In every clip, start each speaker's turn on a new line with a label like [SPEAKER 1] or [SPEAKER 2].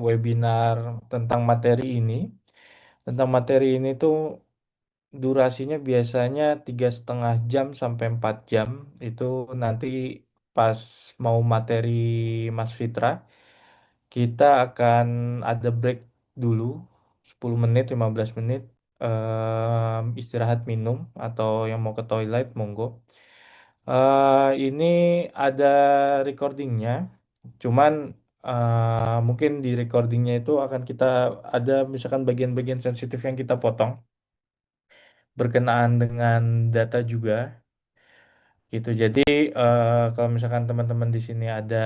[SPEAKER 1] webinar tentang materi ini. Tentang materi ini tuh durasinya biasanya 3,5 jam sampai 4 jam. Itu nanti pas mau materi Mas Fitra, kita akan ada break dulu 10 menit, 15 menit, istirahat minum atau yang mau ke toilet monggo. Ini ada recordingnya, cuman mungkin di recordingnya itu akan kita ada misalkan bagian-bagian sensitif yang kita potong berkenaan dengan data juga gitu. Jadi kalau misalkan teman-teman di sini ada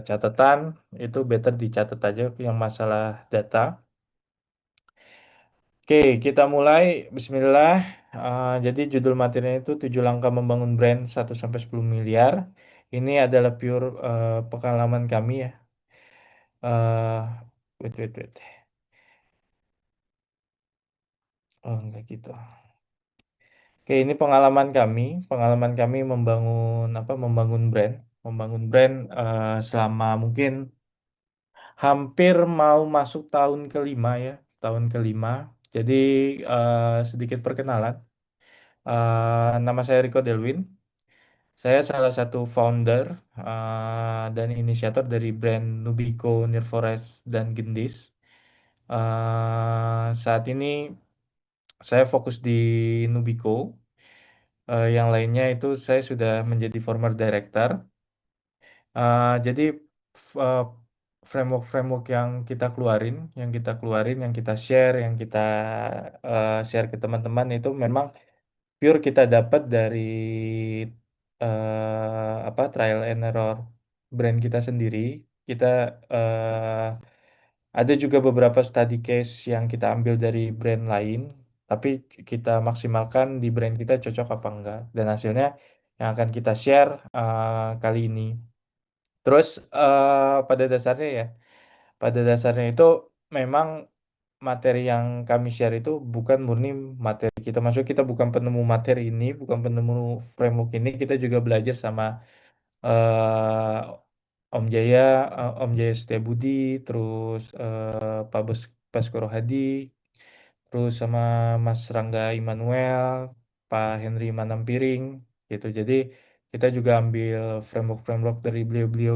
[SPEAKER 1] catatan, itu better dicatat aja yang masalah data. Oke, kita mulai. Bismillah. Jadi judul materinya itu 7 langkah membangun brand 1 sampai 10 miliar. Ini adalah pure pengalaman kami ya. Wait, wait, wait. Oh, enggak gitu. Oke, ini pengalaman kami membangun apa? Membangun brand selama mungkin hampir mau masuk tahun kelima ya, tahun kelima. Jadi sedikit perkenalan. Nama saya Rico Delwin. Saya salah satu founder dan inisiator dari brand Nubico, New Forest, dan Gendis. Saat ini saya fokus di Nubico. Yang lainnya itu saya sudah menjadi former director. Jadi f- eh, framework-framework yang kita share, yang kita share ke teman-teman itu memang pure kita dapat dari apa trial and error brand kita sendiri. Kita eh, ada juga beberapa study case yang kita ambil dari brand lain, tapi kita maksimalkan di brand kita cocok apa enggak. Dan hasilnya yang akan kita share kali ini. Terus pada dasarnya ya, pada dasarnya itu memang materi yang kami share itu bukan murni materi kita. Maksudnya kita bukan penemu materi ini, bukan penemu framework ini. Kita juga belajar sama Om Jaya, Om Jaya Setiabudi, terus Baskoro Hadi, terus sama Mas Rangga Immanuel, Pak Henry Manampiring, gitu. Jadi kita juga ambil framework-framework dari beliau-beliau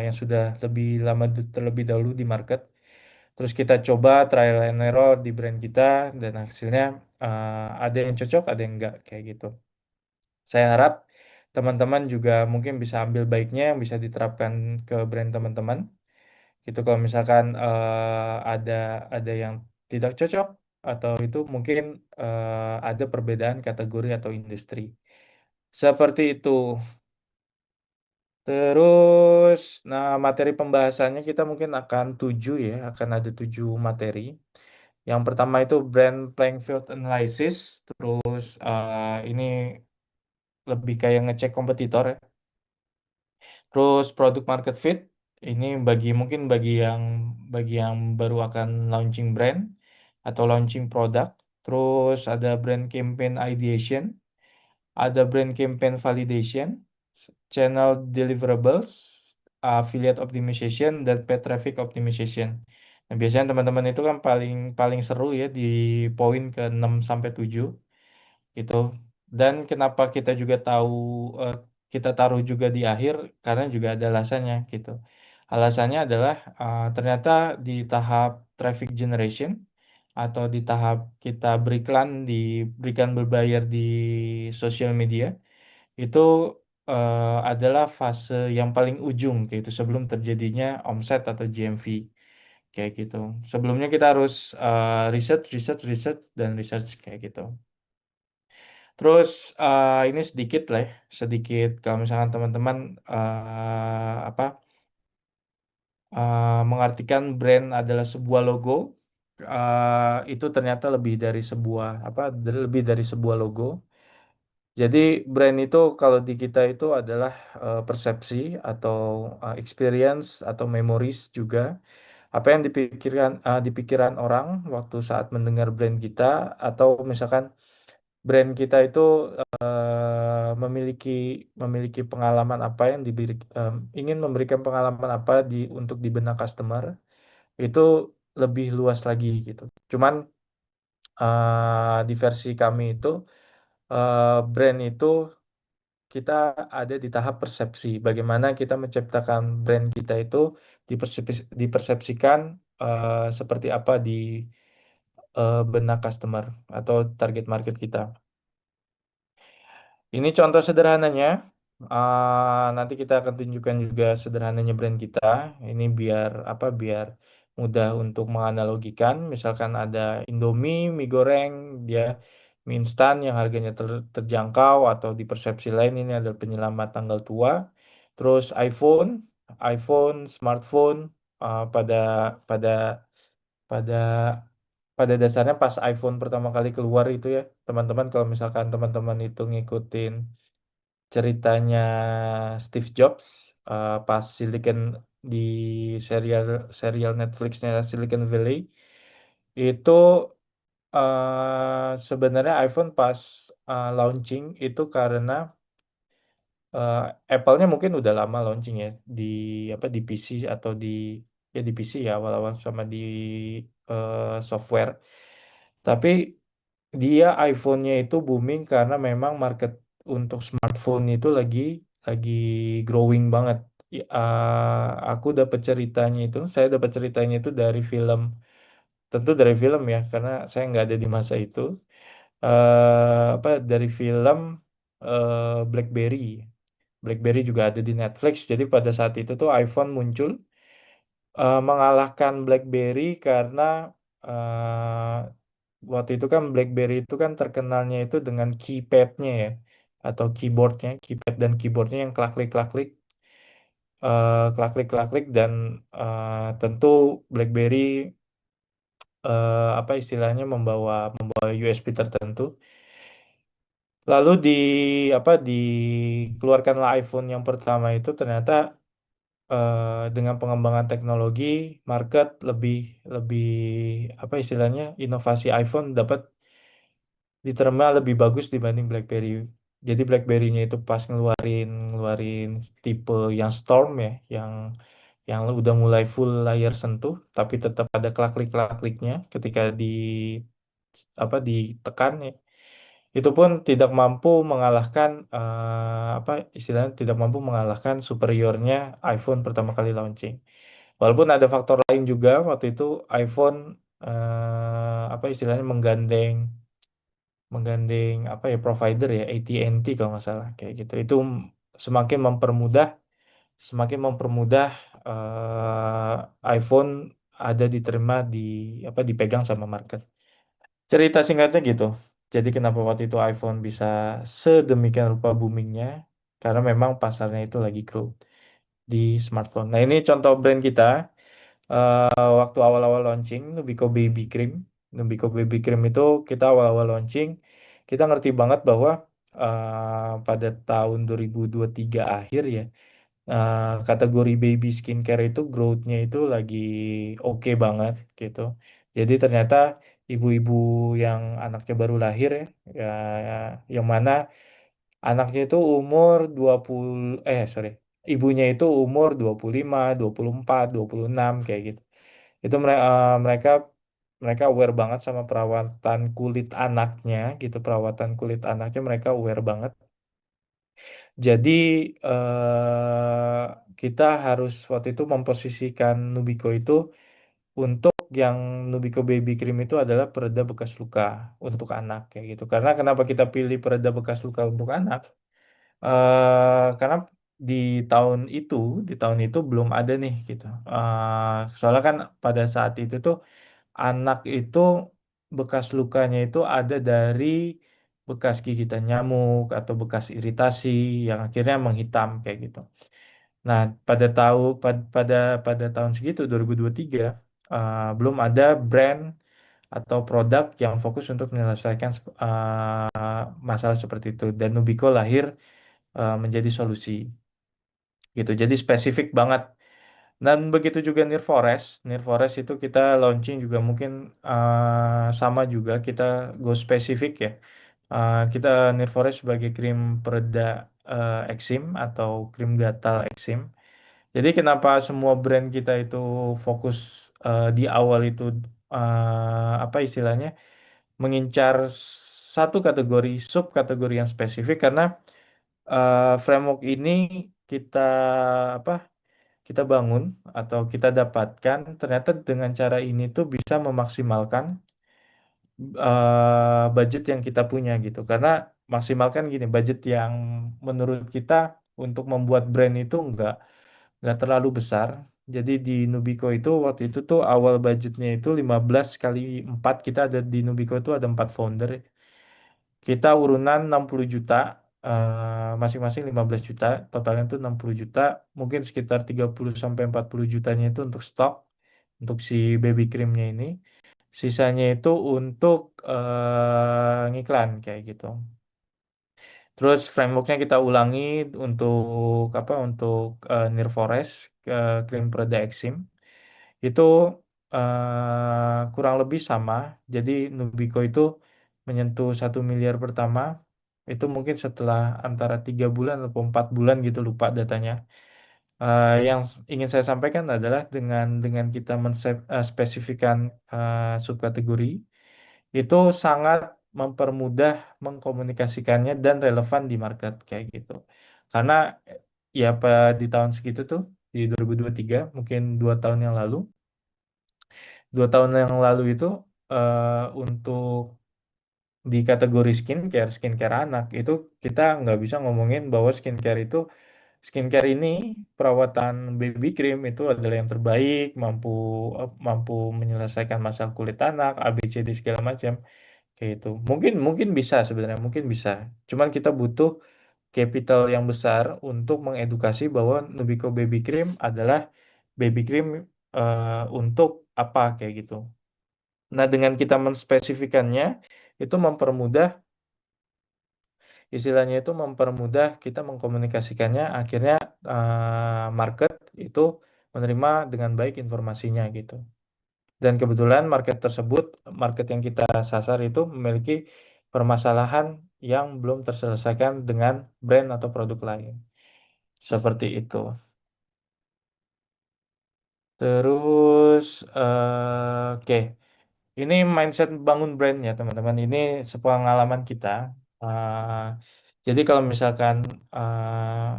[SPEAKER 1] yang sudah lebih lama terlebih dahulu di market. Terus kita coba trial and error di brand kita dan hasilnya ada yang cocok, ada yang enggak kayak gitu. Saya harap teman-teman juga mungkin bisa ambil baiknya yang bisa diterapkan ke brand teman-teman. Itu kalau misalkan ada yang tidak cocok atau itu mungkin ada perbedaan kategori atau industri. Seperti itu. Terus, nah materi pembahasannya kita mungkin akan 7 ya, akan ada 7 materi. Yang pertama itu brand playing field analysis, terus ini lebih kayak ngecek kompetitor ya. Terus product market fit ini bagi yang baru akan launching brand atau launching product. Terus ada brand campaign ideation, ada brand campaign validation, channel deliverables, affiliate optimization dan paid traffic optimization. Nah, biasanya teman-teman itu kan paling paling seru ya di poin ke 6 sampai 7 gitu. Dan kenapa kita juga eh, kita taruh juga di akhir karena juga ada alasannya gitu. Alasannya adalah ternyata di tahap traffic generation atau di tahap kita berikan berbayar di sosial media itu adalah fase yang paling ujung kayak itu sebelum terjadinya omset atau GMV kayak gitu. Sebelumnya kita harus research, research, research dan research kayak gitu. Terus ini sedikit lah ya, sedikit kalau misalkan teman-teman apa mengartikan brand adalah sebuah logo, itu ternyata lebih dari sebuah logo. Jadi brand itu kalau di kita itu adalah persepsi atau experience atau memories juga. Apa yang di pikiran orang waktu saat mendengar brand kita atau misalkan brand kita itu memiliki memiliki pengalaman apa yang ingin memberikan pengalaman apa untuk di benak customer itu lebih luas lagi gitu. Cuman di versi kami itu brand itu kita ada di tahap persepsi. Bagaimana kita menciptakan brand kita itu dipersepsikan seperti apa di benak customer atau target market kita. Ini contoh sederhananya. Nanti kita akan tunjukkan juga sederhananya brand kita. Ini biar apa? Biar mudah untuk menganalogikan. Misalkan ada Indomie, mie goreng, dia mie instan yang harganya terjangkau atau di persepsi lain ini adalah penyelamat tanggal tua. Terus iPhone, smartphone pada pada pada pada dasarnya pas iPhone pertama kali keluar itu ya, teman-teman kalau misalkan teman-teman itu ngikutin ceritanya Steve Jobs pas di serial serial Netflixnya Silicon Valley itu sebenarnya iPhone pas launching itu karena eh, Apple-nya mungkin udah lama launching ya di di PC atau di PC ya awal-awal sama di software. Tapi dia iPhone-nya itu booming karena memang market untuk smartphone itu lagi growing banget. Aku dapat ceritanya itu, saya dapat ceritanya itu dari film, tentu dari film ya, karena saya nggak ada di masa itu. Dari film BlackBerry. BlackBerry juga ada di Netflix. Jadi pada saat itu tuh iPhone muncul mengalahkan BlackBerry karena eh, waktu itu kan BlackBerry itu kan terkenalnya itu dengan keypadnya ya atau keyboardnya, keypad dan keyboardnya yang klaklik dan tentu BlackBerry apa istilahnya membawa USB tertentu. Lalu dikeluarkanlah iPhone yang pertama itu ternyata dengan pengembangan teknologi market lebih lebih apa istilahnya inovasi iPhone dapat diterima lebih bagus dibanding BlackBerry. Jadi BlackBerry-nya itu pas ngeluarin ngeluarin tipe yang Storm ya, yang udah mulai full layar sentuh, tapi tetap ada klik-kliknya ketika ditekan ya. Itu pun tidak mampu mengalahkan apa istilahnya tidak mampu mengalahkan superiornya iPhone pertama kali launching. Walaupun ada faktor lain juga waktu itu iPhone apa istilahnya menggandeng menggandeng apa ya provider ya AT&T kalau nggak salah kayak gitu. Itu semakin mempermudah semakin mempermudah iPhone ada diterima dipegang sama market. Cerita singkatnya gitu. Jadi kenapa waktu itu iPhone bisa sedemikian rupa boomingnya? Karena memang pasarnya itu lagi grow di smartphone. Nah ini contoh brand kita waktu awal-awal launching Nubico Baby Cream. Nubico Baby Cream itu kita awal-awal launching kita ngerti banget bahwa pada tahun 2023 akhir ya kategori baby skincare itu growth-nya itu lagi oke banget gitu. Jadi ternyata ibu-ibu yang anaknya baru lahir ya, ya, yang mana anaknya itu umur 20 sorry, ibunya itu umur 25, 24, 26 kayak gitu. Itu mereka mereka aware banget sama perawatan kulit anaknya gitu, perawatan kulit anaknya mereka aware banget. Jadi kita harus waktu itu memposisikan Nubico itu untuk yang Nubico Baby Cream itu adalah pereda bekas luka untuk anak kayak gitu. Karena kenapa kita pilih pereda bekas luka untuk anak? Karena di tahun itu di tahun itu belum ada nih gitu. Soalnya kan pada saat itu tuh anak itu bekas lukanya itu ada dari bekas gigitan nyamuk atau bekas iritasi yang akhirnya menghitam kayak gitu. Nah, pada pada tahun segitu 2023 belum ada brand atau produk yang fokus untuk menyelesaikan masalah seperti itu dan Nubico lahir menjadi solusi gitu. Jadi spesifik banget. Dan begitu juga Near Forest. Near Forest itu kita launching juga mungkin sama juga kita go spesifik ya. Kita Nirforest sebagai krim pereda eksim atau krim gatal eksim. Jadi kenapa semua brand kita itu fokus di awal itu apa istilahnya mengincar satu kategori sub kategori yang spesifik karena framework ini kita apa kita bangun atau kita dapatkan ternyata dengan cara ini tuh bisa memaksimalkan budget yang kita punya gitu. Karena maksimalkan gini, budget yang menurut kita untuk membuat brand itu nggak terlalu besar. Jadi di Nubico itu waktu itu tuh awal budgetnya itu 15 kali 4 kita ada di Nubico itu ada 4 founder. Kita urunan 60 juta, masing-masing 15 juta, totalnya itu 60 juta, mungkin sekitar 30 sampai 40 jutanya itu untuk stok, untuk si baby creamnya ini. Sisanya itu untuk ngiklan kayak gitu. Terus frameworknya kita ulangi untuk apa? Untuk Near Forest, Clean Prada Exim. Itu kurang lebih sama. Jadi Nubico itu menyentuh 1 miliar pertama. Itu mungkin setelah antara 3 bulan atau 4 bulan gitu lupa datanya. Yang ingin saya sampaikan adalah dengan kita menspesifikkan subkategori itu sangat mempermudah mengkomunikasikannya dan relevan di market kayak gitu. Karena ya di tahun segitu tuh di 2023 mungkin 2 tahun yang lalu 2 tahun yang lalu itu untuk di kategori skincare anak itu kita nggak bisa ngomongin bahwa skincare ini perawatan baby cream itu adalah yang terbaik mampu mampu menyelesaikan masalah kulit anak ABCD segala macam kayak itu mungkin mungkin bisa sebenarnya mungkin bisa cuman kita butuh capital yang besar untuk mengedukasi bahwa Nubico baby cream adalah baby cream untuk apa kayak gitu. Nah, dengan kita menspesifikannya itu mempermudah istilahnya itu mempermudah kita mengkomunikasikannya akhirnya market itu menerima dengan baik informasinya gitu. Dan kebetulan market yang kita sasar itu memiliki permasalahan yang belum terselesaikan dengan brand atau produk lain. Seperti itu. Terus, oke. Ini mindset bangun brand ya teman-teman. Ini sepengalaman kita. Eh, jadi kalau misalkan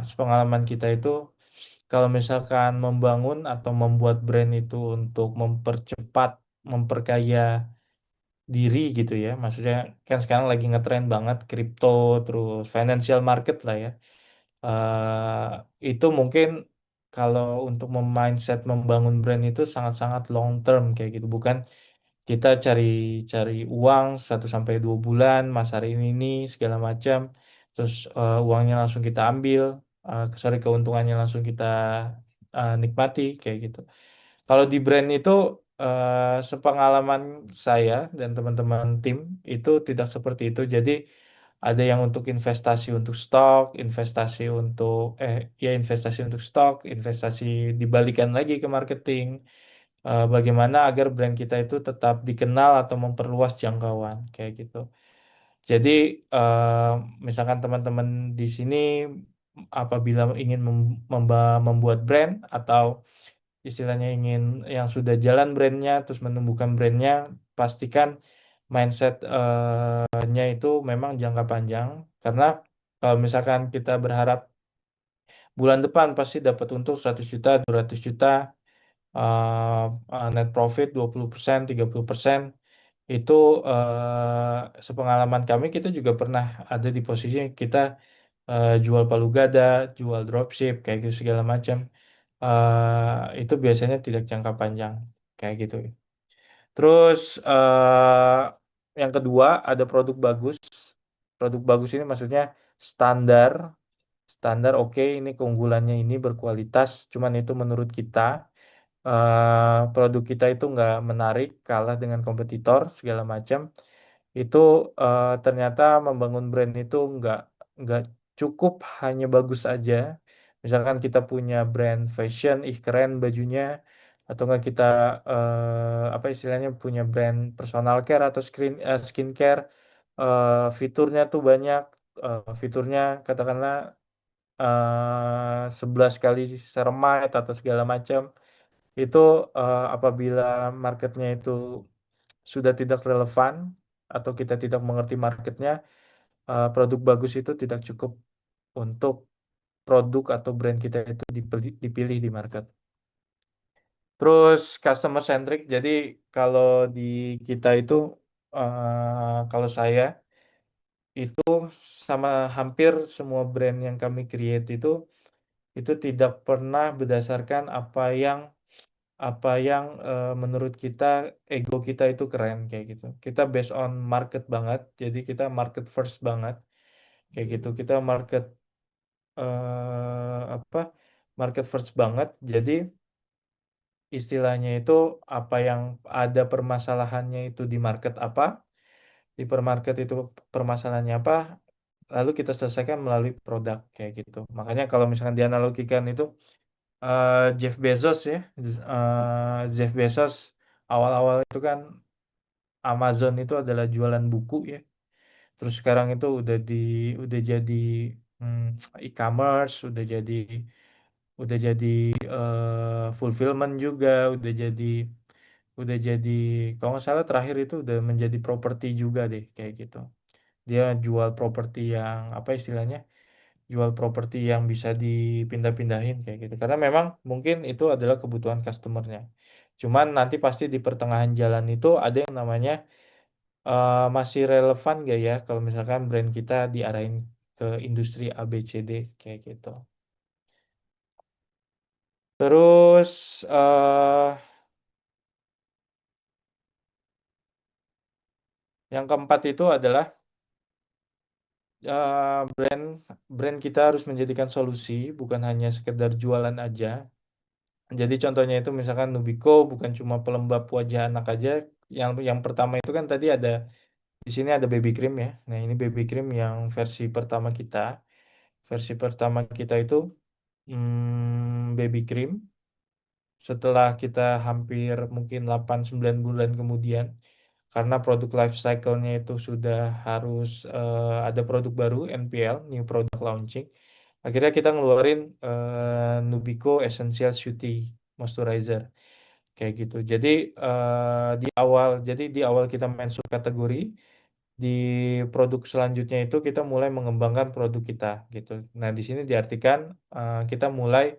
[SPEAKER 1] sepengalaman kita itu, kalau misalkan membangun atau membuat brand itu untuk mempercepat, memperkaya diri gitu ya. Maksudnya kan sekarang lagi ngetren banget kripto, terus financial market lah ya. Itu mungkin kalau untuk mindset membangun brand itu sangat-sangat long term kayak gitu. Bukan kita cari cari uang 1 sampai 2 bulan masarin ini segala macam terus uangnya langsung kita ambil sorry keuntungannya langsung kita nikmati kayak gitu kalau di brand itu sepengalaman saya dan teman-teman tim itu tidak seperti itu jadi ada yang untuk investasi untuk stok investasi untuk stok investasi dibalikan lagi ke marketing bagaimana agar brand kita itu tetap dikenal atau memperluas jangkauan kayak gitu. Jadi eh, misalkan teman-teman di sini apabila ingin membuat brand atau istilahnya ingin yang sudah jalan brandnya terus menumbuhkan brandnya pastikan mindset-nya itu memang jangka panjang karena kalau misalkan kita berharap bulan depan pasti dapat untung 100 juta, 200 juta net profit 20%, 30% itu sepengalaman kami kita juga pernah ada di posisi kita jual palu gada, jual dropship kayak gitu segala macam. Itu biasanya tidak jangka panjang kayak gitu. Terus yang kedua ada produk bagus. Produk bagus ini maksudnya standar, standar oke ini keunggulannya ini berkualitas, cuman itu menurut kita produk kita itu nggak menarik, kalah dengan kompetitor segala macam, itu ternyata membangun brand itu nggak cukup hanya bagus aja. Misalkan kita punya brand fashion, ih keren bajunya, atau nggak kita apa istilahnya punya brand personal care atau skincare, Fiturnya tuh banyak, fiturnya katakanlah 11 kali seremite atau segala macam. Itu apabila marketnya itu sudah tidak relevan atau kita tidak mengerti marketnya, produk bagus itu tidak cukup untuk produk atau brand kita itu dipilih di market. Terus customer centric, jadi kalau di kita itu, kalau saya itu sama hampir semua brand yang kami create itu tidak pernah berdasarkan apa yang menurut kita ego kita itu keren kayak gitu. Kita based on market banget, jadi kita market first banget kayak gitu. Kita apa market first banget. Jadi istilahnya itu apa yang ada permasalahannya itu di market apa, di permarket itu permasalahannya apa, lalu kita selesaikan melalui produk kayak gitu. Makanya kalau misalkan dianalogikan itu Jeff Bezos ya, Jeff Bezos awal-awal itu kan Amazon itu adalah jualan buku ya. Terus sekarang itu udah jadi hmm, e-commerce, udah jadi fulfillment juga, udah jadi kalau nggak salah terakhir itu udah menjadi properti juga deh kayak gitu. Dia jual properti yang apa istilahnya? Jual properti yang bisa dipindah-pindahin kayak gitu. Karena memang mungkin itu adalah kebutuhan customernya. Cuman nanti pasti di pertengahan jalan itu ada yang namanya masih relevan gak ya kalau misalkan brand kita diarahin ke industri A B C D kayak gitu. Terus yang keempat itu adalah brand brand kita harus menjadikan solusi, bukan hanya sekedar jualan aja. Jadi contohnya itu misalkan Nubico bukan cuma pelembab wajah anak aja. Yang pertama itu kan tadi ada di sini ada baby cream ya. Nah, ini baby cream yang versi pertama kita. Versi pertama kita itu baby cream. Setelah kita hampir mungkin 8-9 bulan kemudian, karena produk life cycle-nya itu sudah harus ada produk baru, NPL, New Product Launching. Akhirnya kita ngeluarin Nubico Essential Beauty Moisturizer kayak gitu. Jadi di awal kita masuk kategori, di produk selanjutnya itu kita mulai mengembangkan produk kita gitu. Nah, di sini diartikan kita mulai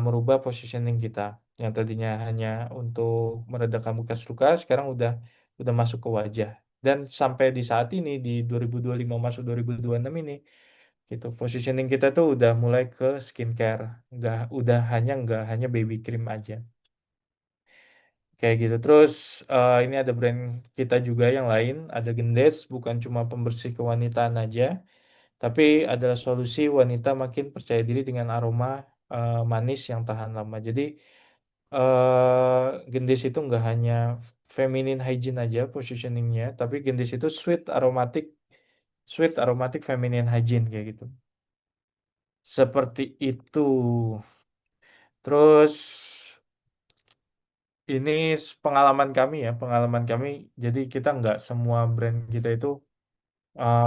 [SPEAKER 1] merubah positioning kita yang tadinya hanya untuk meredakan bekas luka, sekarang udah masuk ke wajah. Dan sampai di saat ini di 2025 masuk 2026 ini gitu. Positioning kita tuh udah mulai ke skincare, nggak hanya baby cream aja. Kayak gitu. Terus ini ada brand kita juga yang lain, ada Gendes, bukan cuma pembersih kewanitaan aja, tapi adalah solusi wanita makin percaya diri dengan aroma manis yang tahan lama. Jadi Gendis itu nggak hanya feminine hygiene aja positioningnya, tapi Gendis itu sweet aromatic feminine hygiene kayak gitu. Seperti itu. Terus ini pengalaman kami. Jadi kita nggak semua brand kita itu,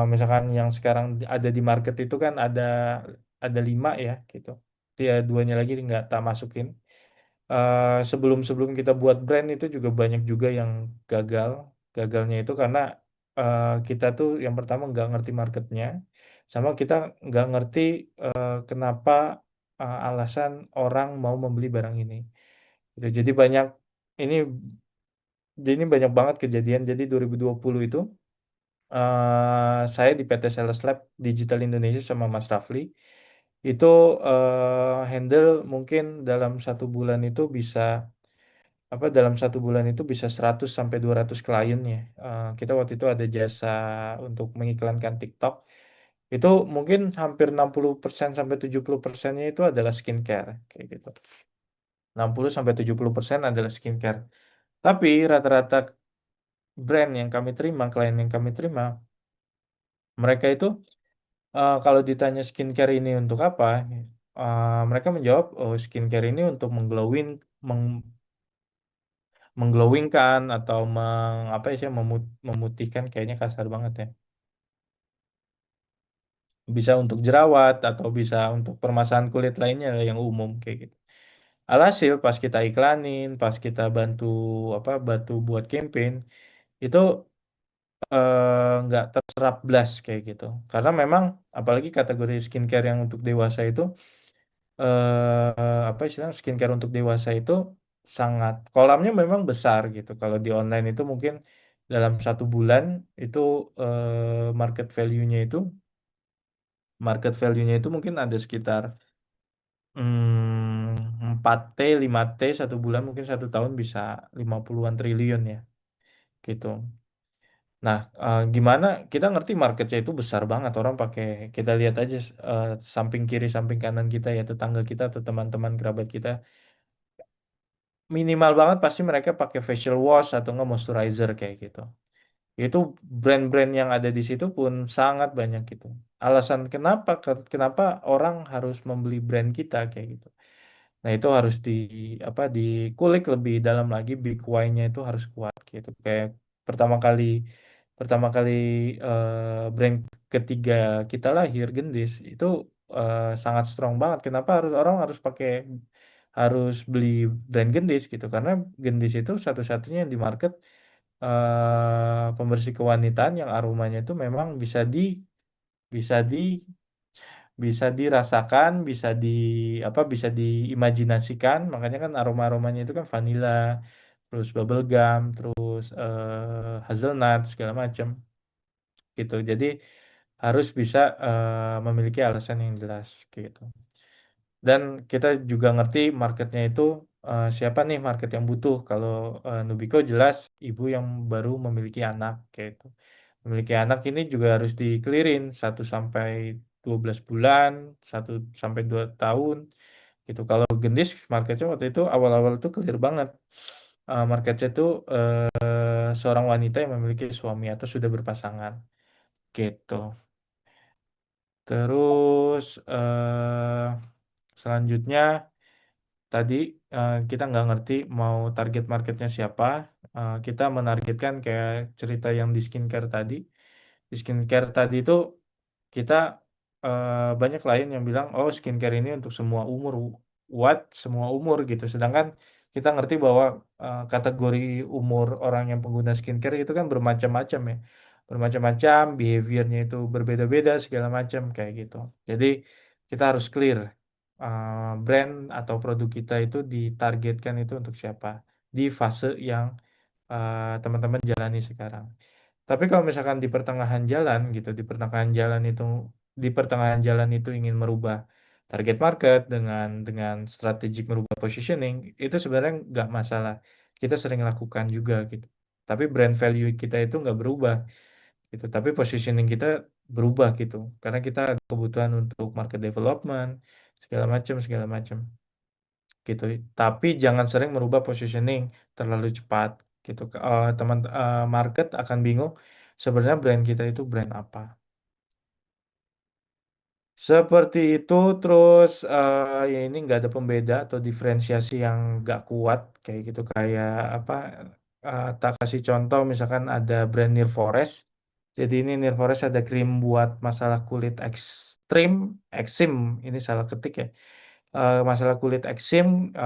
[SPEAKER 1] misalkan yang sekarang ada di market itu kan ada 5 ya gitu. Dia duanya lagi nggak tak masukin. Sebelum kita buat brand itu juga banyak juga yang gagal. Gagalnya itu karena kita tuh yang pertama nggak ngerti marketnya, sama kita nggak ngerti kenapa alasan orang mau membeli barang ini. Gitu. Ini ini banyak banget kejadian. Jadi 2020 itu saya di PT Sales Lab Digital Indonesia sama Mas Rafli itu handle mungkin dalam satu bulan itu bisa 100 sampai 200 klien ya. Kita waktu itu ada jasa untuk mengiklankan TikTok. Itu mungkin hampir 60% sampai 70%-nya itu adalah skincare kayak gitu. 60 sampai 70% adalah skincare. Tapi rata-rata brand yang kami terima, klien yang kami terima, mereka itu kalau ditanya skincare ini untuk apa, mereka menjawab, oh skincare ini untuk mengglowingkan atau apa ya sih, memutihkan, kayaknya kasar banget ya. Bisa untuk jerawat atau bisa untuk permasalahan kulit lainnya yang umum kayak gitu. Alhasil pas kita iklanin, pas kita bantu buat campaign itu nggak terserap blast kayak gitu. Karena memang apalagi kategori skincare yang untuk dewasa itu apa istilahnya, skincare untuk dewasa itu sangat kolamnya memang besar gitu. Kalau di online itu mungkin dalam 1 bulan itu market value-nya itu mungkin ada sekitar 4T 5T 1 bulan, mungkin 1 tahun bisa 50-an triliun ya gitu. Nah, gimana kita ngerti marketnya itu besar banget, orang pakai, kita lihat aja samping kiri samping kanan kita ya, tetangga kita atau teman-teman kerabat kita, minimal banget pasti mereka pakai facial wash atau nggak moisturizer kayak gitu. Itu brand-brand yang ada di situ pun sangat banyak gitu. Alasan kenapa orang harus membeli brand kita kayak gitu. Nah, itu harus dikulik lebih dalam lagi, big why-nya itu harus kuat gitu. Kayak pertama kali pertama kali brand ketiga kita lahir, Gendis, itu sangat strong banget. Kenapa orang harus beli brand Gendis gitu? Karena Gendis itu satu-satunya yang di market pembersih kewanitaan yang aromanya itu memang bisa di bisa dirasakan, bisa diimajinasikan. Makanya kan aroma-aromanya itu kan vanilla, terus bubble gum, terus hazelnut segala macam gitu. Jadi harus bisa memiliki alasan yang jelas gitu. Dan kita juga ngerti marketnya itu, siapa nih market yang butuh. Kalau Nubiko jelas ibu yang baru memiliki anak kayak itu. Memiliki anak ini juga harus dikelirin 1 sampai 12 bulan, 1 sampai 2 tahun gitu. Kalau gendis marketnya waktu itu awal-awal tuh clear banget. Marketnya tuh seorang wanita yang memiliki suami atau sudah berpasangan gitu. Terus selanjutnya tadi kita nggak ngerti mau target marketnya siapa. Kita menargetkan kayak cerita yang di skincare tadi. Di skincare tadi itu kita banyak klien yang bilang, oh skincare ini untuk semua umur, what semua umur gitu. Sedangkan kita ngerti bahwa kategori umur orang yang pengguna skincare itu kan bermacam-macam ya, bermacam-macam, behaviornya itu berbeda-beda segala macam kayak gitu. Jadi kita harus clear brand atau produk kita itu ditargetkan itu untuk siapa di fase yang teman-teman jalani sekarang. Tapi kalau misalkan di pertengahan jalan itu ingin merubah target market dengan strategik merubah positioning, itu sebenarnya nggak masalah. Kita sering lakukan juga gitu. Tapi brand value kita itu nggak berubah gitu. Tapi positioning kita berubah gitu. Karena kita ada kebutuhan untuk market development, segala macam gitu. Tapi jangan sering merubah positioning terlalu cepat gitu. Market akan bingung sebenarnya brand kita itu brand apa. Seperti itu, terus ya ini nggak ada pembeda atau diferensiasi yang nggak kuat kayak gitu, kayak apa, tak kasih contoh misalkan ada brand New Forest. Jadi ini New Forest ada krim buat masalah kulit ekstrim, eksim, ini salah ketik ya. Masalah kulit eksim.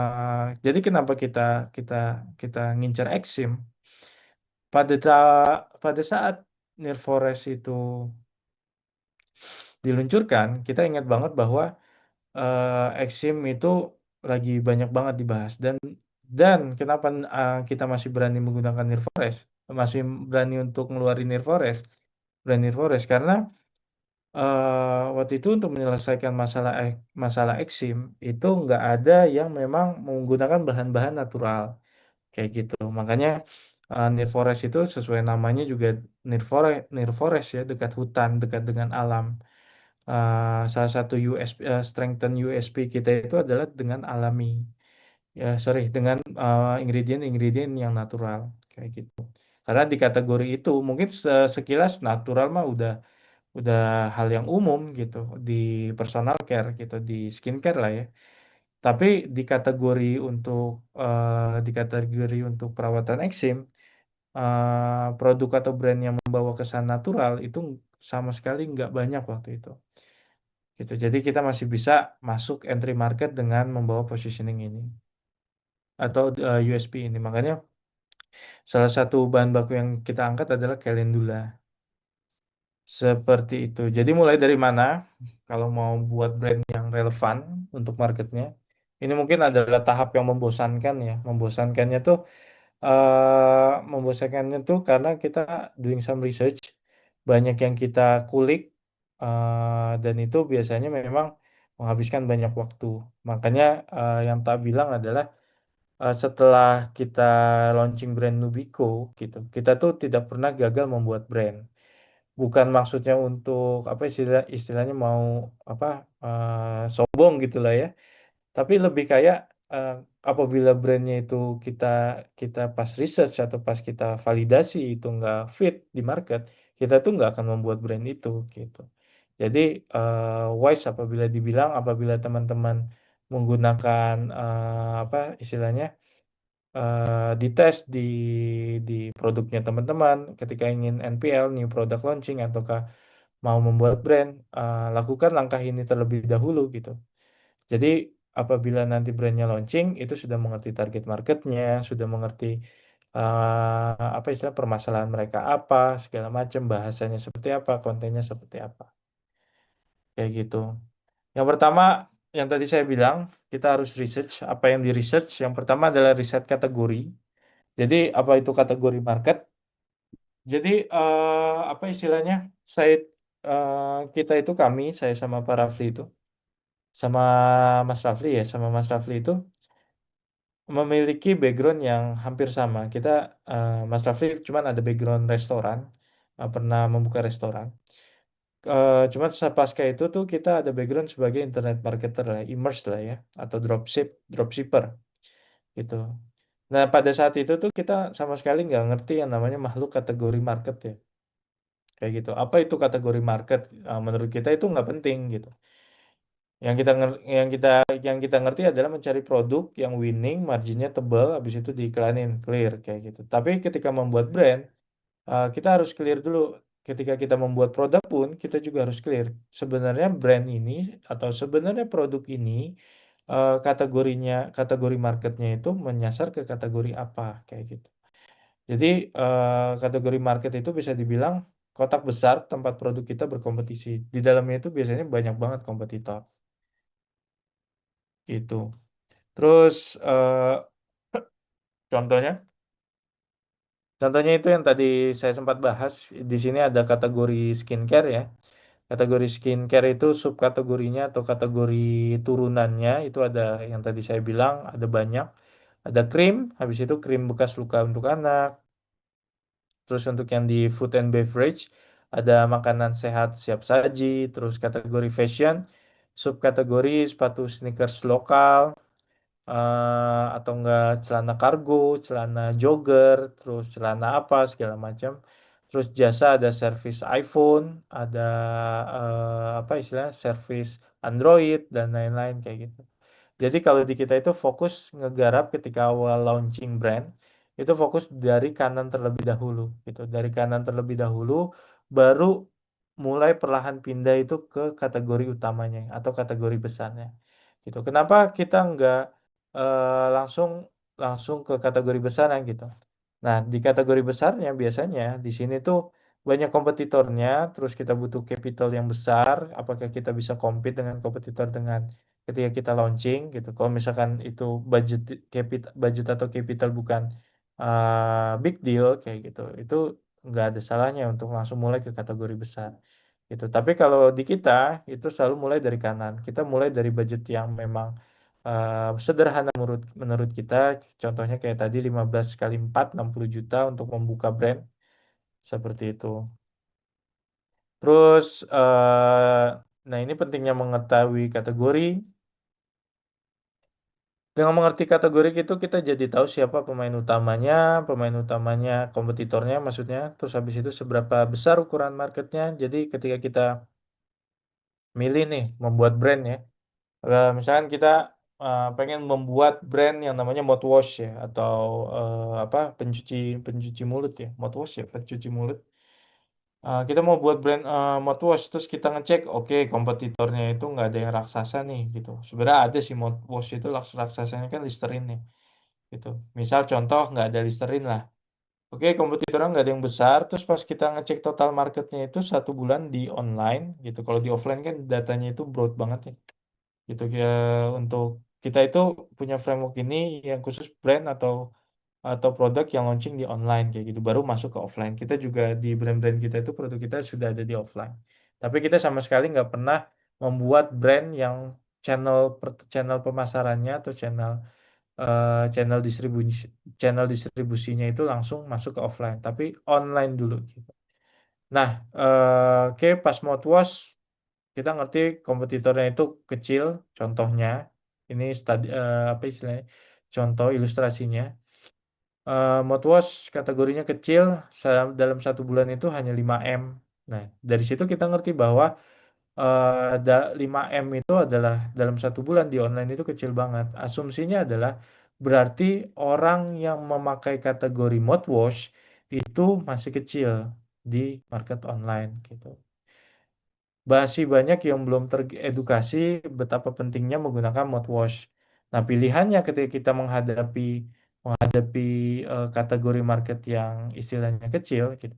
[SPEAKER 1] Jadi kenapa kita kita kita ngincar eksim? Pada saat New Forest itu diluncurkan, kita ingat banget bahwa eksim itu lagi banyak banget dibahas, dan kenapa kita masih berani menggunakan Nirforest, masih berani untuk ngeluarin brand Nirforest karena waktu itu untuk menyelesaikan masalah eksim itu nggak ada yang memang menggunakan bahan-bahan natural kayak gitu. Makanya Nirforest itu sesuai namanya juga Nirforest ya, dekat hutan, dekat dengan alam. Salah satu strengthen USP kita itu adalah dengan alami, ya sorry, dengan ingredient-ingredient yang natural kayak gitu. Karena di kategori itu mungkin sekilas natural mah udah hal yang umum gitu di personal care gitu, di skincare lah ya. Tapi di kategori untuk di kategori untuk perawatan eksim, produk atau brand yang membawa kesan natural itu sama sekali nggak banyak waktu itu. Gitu. Jadi kita masih bisa masuk entry market dengan membawa positioning ini atau USP ini. Makanya salah satu bahan baku yang kita angkat adalah calendula. Seperti itu. Jadi mulai dari mana? Kalau mau buat brand yang relevan untuk marketnya, ini mungkin adalah tahap yang membosankan ya. Membosankannya tuh karena kita doing some research, banyak yang kita kulik, dan itu biasanya memang menghabiskan banyak waktu. Makanya yang tak bilang adalah setelah kita launching brand Nubico, gitu, kita tuh tidak pernah gagal membuat brand. Bukan maksudnya untuk apa istilahnya mau apa sombong gitu lah ya, tapi lebih kayak eh, apabila brandnya itu kita kita pas research atau pas kita validasi itu nggak fit di market, kita tuh nggak akan membuat brand itu gitu. Jadi wise apabila teman-teman menggunakan apa istilahnya dites di produknya teman-teman ketika ingin NPL new product launching ataukah mau membuat brand, lakukan langkah ini terlebih dahulu gitu. Jadi apabila nanti brandnya launching, itu sudah mengerti target marketnya, sudah mengerti apa istilah permasalahan mereka apa, segala macam bahasanya seperti apa, kontennya seperti apa, kayak gitu. Yang pertama, yang tadi saya bilang, kita harus research. Apa yang di research? Yang pertama adalah riset kategori. Jadi apa itu kategori market? Jadi apa istilahnya? Saya kita itu saya sama Pak Rafli itu sama Mas Rafli itu memiliki background yang hampir sama. Mas Rafli cuman ada background restoran, pernah membuka restoran. Cuman pasca itu tuh kita ada background sebagai internet marketer lah, immerse lah ya, atau dropshipper gitu. Nah pada saat itu tuh kita sama sekali nggak ngerti yang namanya makhluk kategori market ya, kayak gitu. Apa itu kategori market? Menurut kita itu nggak penting gitu. Yang kita nger- yang kita ngerti adalah mencari produk yang winning, marginnya tebal, habis itu diiklanin, clear kayak gitu. Tapi ketika membuat brand, kita harus clear dulu. Ketika kita membuat produk pun, kita juga harus clear. Sebenarnya brand ini atau sebenarnya produk ini kategori marketnya itu menyasar ke kategori apa kayak gitu. Jadi kategori market itu bisa dibilang kotak besar tempat produk kita berkompetisi. Di dalamnya itu biasanya banyak banget kompetitor gitu. Terus contohnya, contohnya itu yang tadi saya sempat bahas. Di sini ada kategori skincare ya. Kategori skincare itu subkategorinya atau kategori turunannya itu ada yang tadi saya bilang ada banyak. Ada krim, habis itu krim bekas luka untuk anak. Terus untuk yang di food and beverage ada makanan sehat siap saji. Terus kategori fashion, subkategori sepatu sneakers lokal, atau enggak celana kargo, celana jogger, terus celana apa segala macam. Terus jasa ada servis iPhone, ada apa istilahnya servis Android dan lain-lain kayak gitu. Jadi kalau di kita itu fokus ngegarap ketika awal launching brand, itu fokus dari kanan terlebih dahulu gitu. Dari kanan terlebih dahulu baru mulai perlahan pindah itu ke kategori utamanya atau kategori besarnya. Gitu. Kenapa kita nggak langsung langsung ke kategori besarnya gitu. Nah, di kategori besarnya biasanya di sini tuh banyak kompetitornya, terus kita butuh capital yang besar. Apakah kita bisa compete dengan kompetitor dengan ketika kita launching gitu. Kalau misalkan itu budget atau capital bukan big deal kayak gitu, itu nggak ada salahnya untuk langsung mulai ke kategori besar gitu. Tapi kalau di kita itu selalu mulai dari kanan. Kita mulai dari budget yang memang sederhana menurut menurut kita. Contohnya kayak tadi 15 kali 4 60 juta untuk membuka brand seperti itu. Terus nah ini pentingnya mengetahui kategori. Dengan mengerti kategori itu kita jadi tahu siapa pemain utamanya, kompetitornya maksudnya. Terus habis itu seberapa besar ukuran marketnya. Jadi ketika kita milih nih membuat brand ya, misalkan kita pengen membuat brand yang namanya mouthwash ya atau apa pencuci pencuci mulut ya mouthwash ya pencuci mulut. Kita mau buat brand mouthwash terus kita ngecek oke kompetitornya itu nggak ada yang raksasa nih gitu. Sebenarnya ada sih mouthwash itu raksasanya kan Listerine nih gitu. Misal contoh nggak ada Listerine lah. Oke, kompetitornya nggak ada yang besar. Terus pas kita ngecek total marketnya itu 1 bulan di online gitu. Kalau di offline kan datanya itu broad banget ya gitu ya. Untuk kita itu punya framework ini yang khusus brand atau produk yang launching di online kayak gitu baru masuk ke offline. Kita juga di brand-brand kita itu produk kita sudah ada di offline, tapi kita sama sekali nggak pernah membuat brand yang channel pemasarannya atau channel distribusinya itu langsung masuk ke offline tapi online dulu gitu. Nah, oke pas mouthwash kita ngerti kompetitornya itu kecil. Contohnya ini apa istilahnya, contoh ilustrasinya. Mouthwash kategorinya kecil, dalam 1 bulan itu hanya 5 M. Nah, dari situ kita ngerti bahwa 5 M itu adalah dalam 1 bulan di online itu kecil banget. Asumsinya adalah berarti orang yang memakai kategori mouthwash itu masih kecil di market online gitu. Masih banyak yang belum teredukasi betapa pentingnya menggunakan mouthwash. Nah, pilihannya ketika kita menghadapi kategori market yang istilahnya kecil, gitu.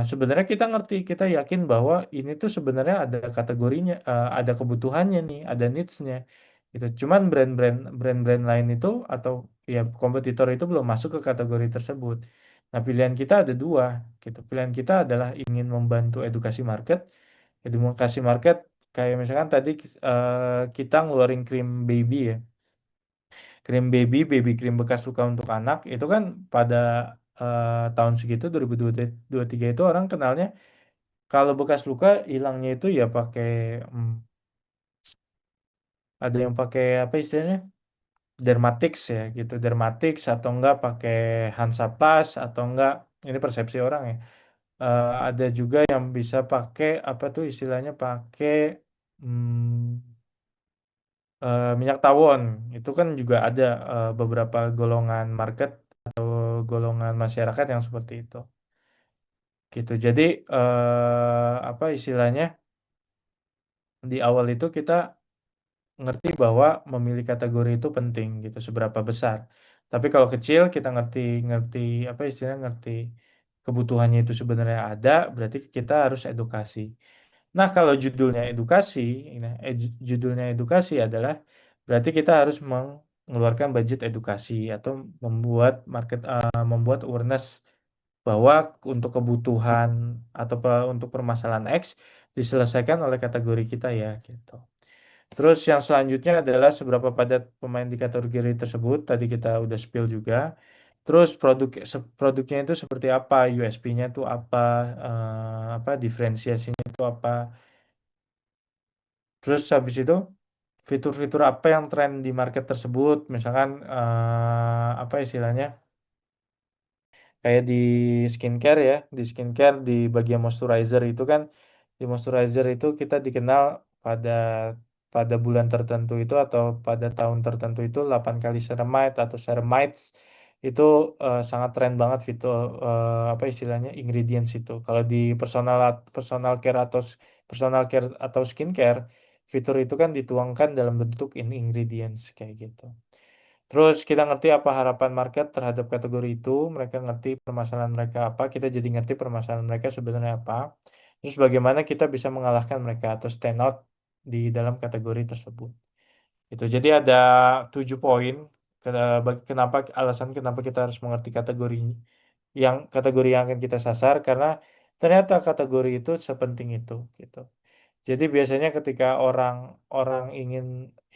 [SPEAKER 1] Sebenarnya kita ngerti, kita yakin bahwa ini tuh sebenarnya ada kategorinya, ada kebutuhannya nih, ada needs-nya. Gitu. Cuman brand-brand lain itu atau ya kompetitor itu belum masuk ke kategori tersebut. Nah, pilihan kita ada dua, gitu. Pilihan kita adalah ingin membantu edukasi market. Edukasi market kayak misalkan tadi kita ngeluarin krim baby ya. Krim baby cream bekas luka untuk anak itu kan pada tahun segitu 2023 itu orang kenalnya kalau bekas luka hilangnya itu ya pakai hmm, ada yang pakai apa istilahnya Dermatix ya gitu, Dermatix atau enggak pakai Hansaplast atau enggak, ini persepsi orang ya. Ada juga yang bisa pakai apa tuh istilahnya pakai minyak tawon. Itu kan juga ada beberapa golongan market atau golongan masyarakat yang seperti itu gitu. Jadi apa istilahnya di awal itu kita ngerti bahwa memilih kategori itu penting gitu, seberapa besar. Tapi kalau kecil kita ngerti ngerti apa istilahnya ngerti kebutuhannya itu sebenarnya ada, berarti kita harus edukasi. Nah, kalau judulnya edukasi, judulnya edukasi adalah berarti kita harus mengeluarkan budget edukasi atau membuat awareness bahwa untuk kebutuhan atau untuk permasalahan X diselesaikan oleh kategori kita ya gitu. Terus yang selanjutnya adalah seberapa padat pemain di kategori tersebut. Tadi kita udah spill juga. Terus produknya itu seperti apa, USP-nya itu apa diferensiasinya itu apa. Terus habis itu fitur-fitur apa yang tren di market tersebut, misalkan apa istilahnya? Kayak di skincare ya, di skincare di bagian moisturizer itu kan, di moisturizer itu kita dikenal pada pada bulan tertentu itu atau pada tahun tertentu itu 8 kali ceramide atau ceramides itu sangat tren banget fitur apa istilahnya ingredients itu. Kalau di personal care atau skincare, fitur itu kan dituangkan dalam bentuk ingredients kayak gitu. Terus kita ngerti apa harapan market terhadap kategori itu, mereka ngerti permasalahan mereka apa, kita jadi ngerti permasalahan mereka sebenarnya apa. Terus bagaimana kita bisa mengalahkan mereka atau stand out di dalam kategori tersebut. Itu jadi ada 7 poin kenapa alasan kenapa kita harus mengerti kategori yang akan kita sasar karena ternyata kategori itu sepenting itu gitu. Jadi biasanya ketika orang orang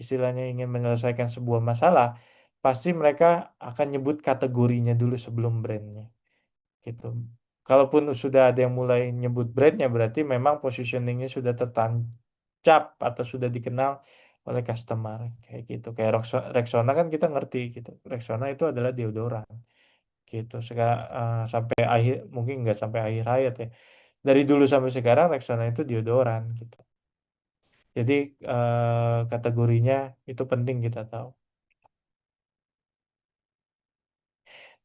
[SPEAKER 1] istilahnya ingin menyelesaikan sebuah masalah, pasti mereka akan nyebut kategorinya dulu sebelum brandnya, gitu. Kalaupun sudah ada yang mulai nyebut brandnya, berarti memang positioningnya sudah tertancap atau sudah dikenal oleh customer, kayak gitu. Kayak Rexona kan kita ngerti gitu. Rexona itu adalah deodoran, gitu. Sampai akhir, mungkin nggak sampai akhir hayat ya. Dari dulu sampai sekarang Rexona itu deodoran, gitu. Jadi kategorinya itu penting kita tahu.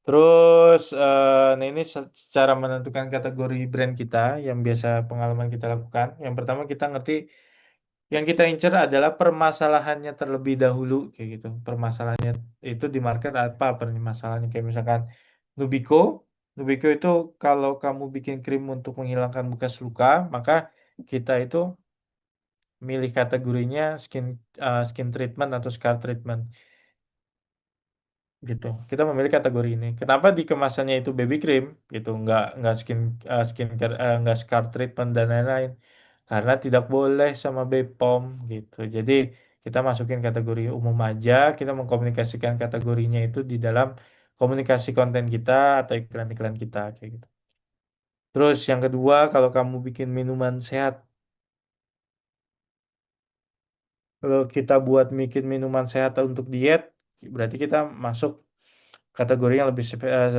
[SPEAKER 1] Terus, nah ini cara menentukan kategori brand kita yang biasa pengalaman kita lakukan. Yang pertama kita ngerti yang kita incer adalah permasalahannya terlebih dahulu kayak gitu. Permasalahannya itu di market apa permasalahannya kayak misalkan Nubico. Nubico itu kalau kamu bikin krim untuk menghilangkan bekas luka, maka kita itu milih kategorinya skin treatment atau scar treatment gitu. Kita memilih kategori ini. Kenapa di kemasannya itu baby cream gitu, nggak skincare, nggak scar treatment dan lain-lain? Karena tidak boleh sama BPOM gitu. Jadi kita masukin kategori umum aja. Kita mengkomunikasikan kategorinya itu di dalam komunikasi konten kita atau iklan-iklan kita kayak gitu. Terus yang kedua, kalau kamu bikin minuman sehat, kalau kita buat bikin minuman sehat untuk diet, berarti kita masuk kategori yang lebih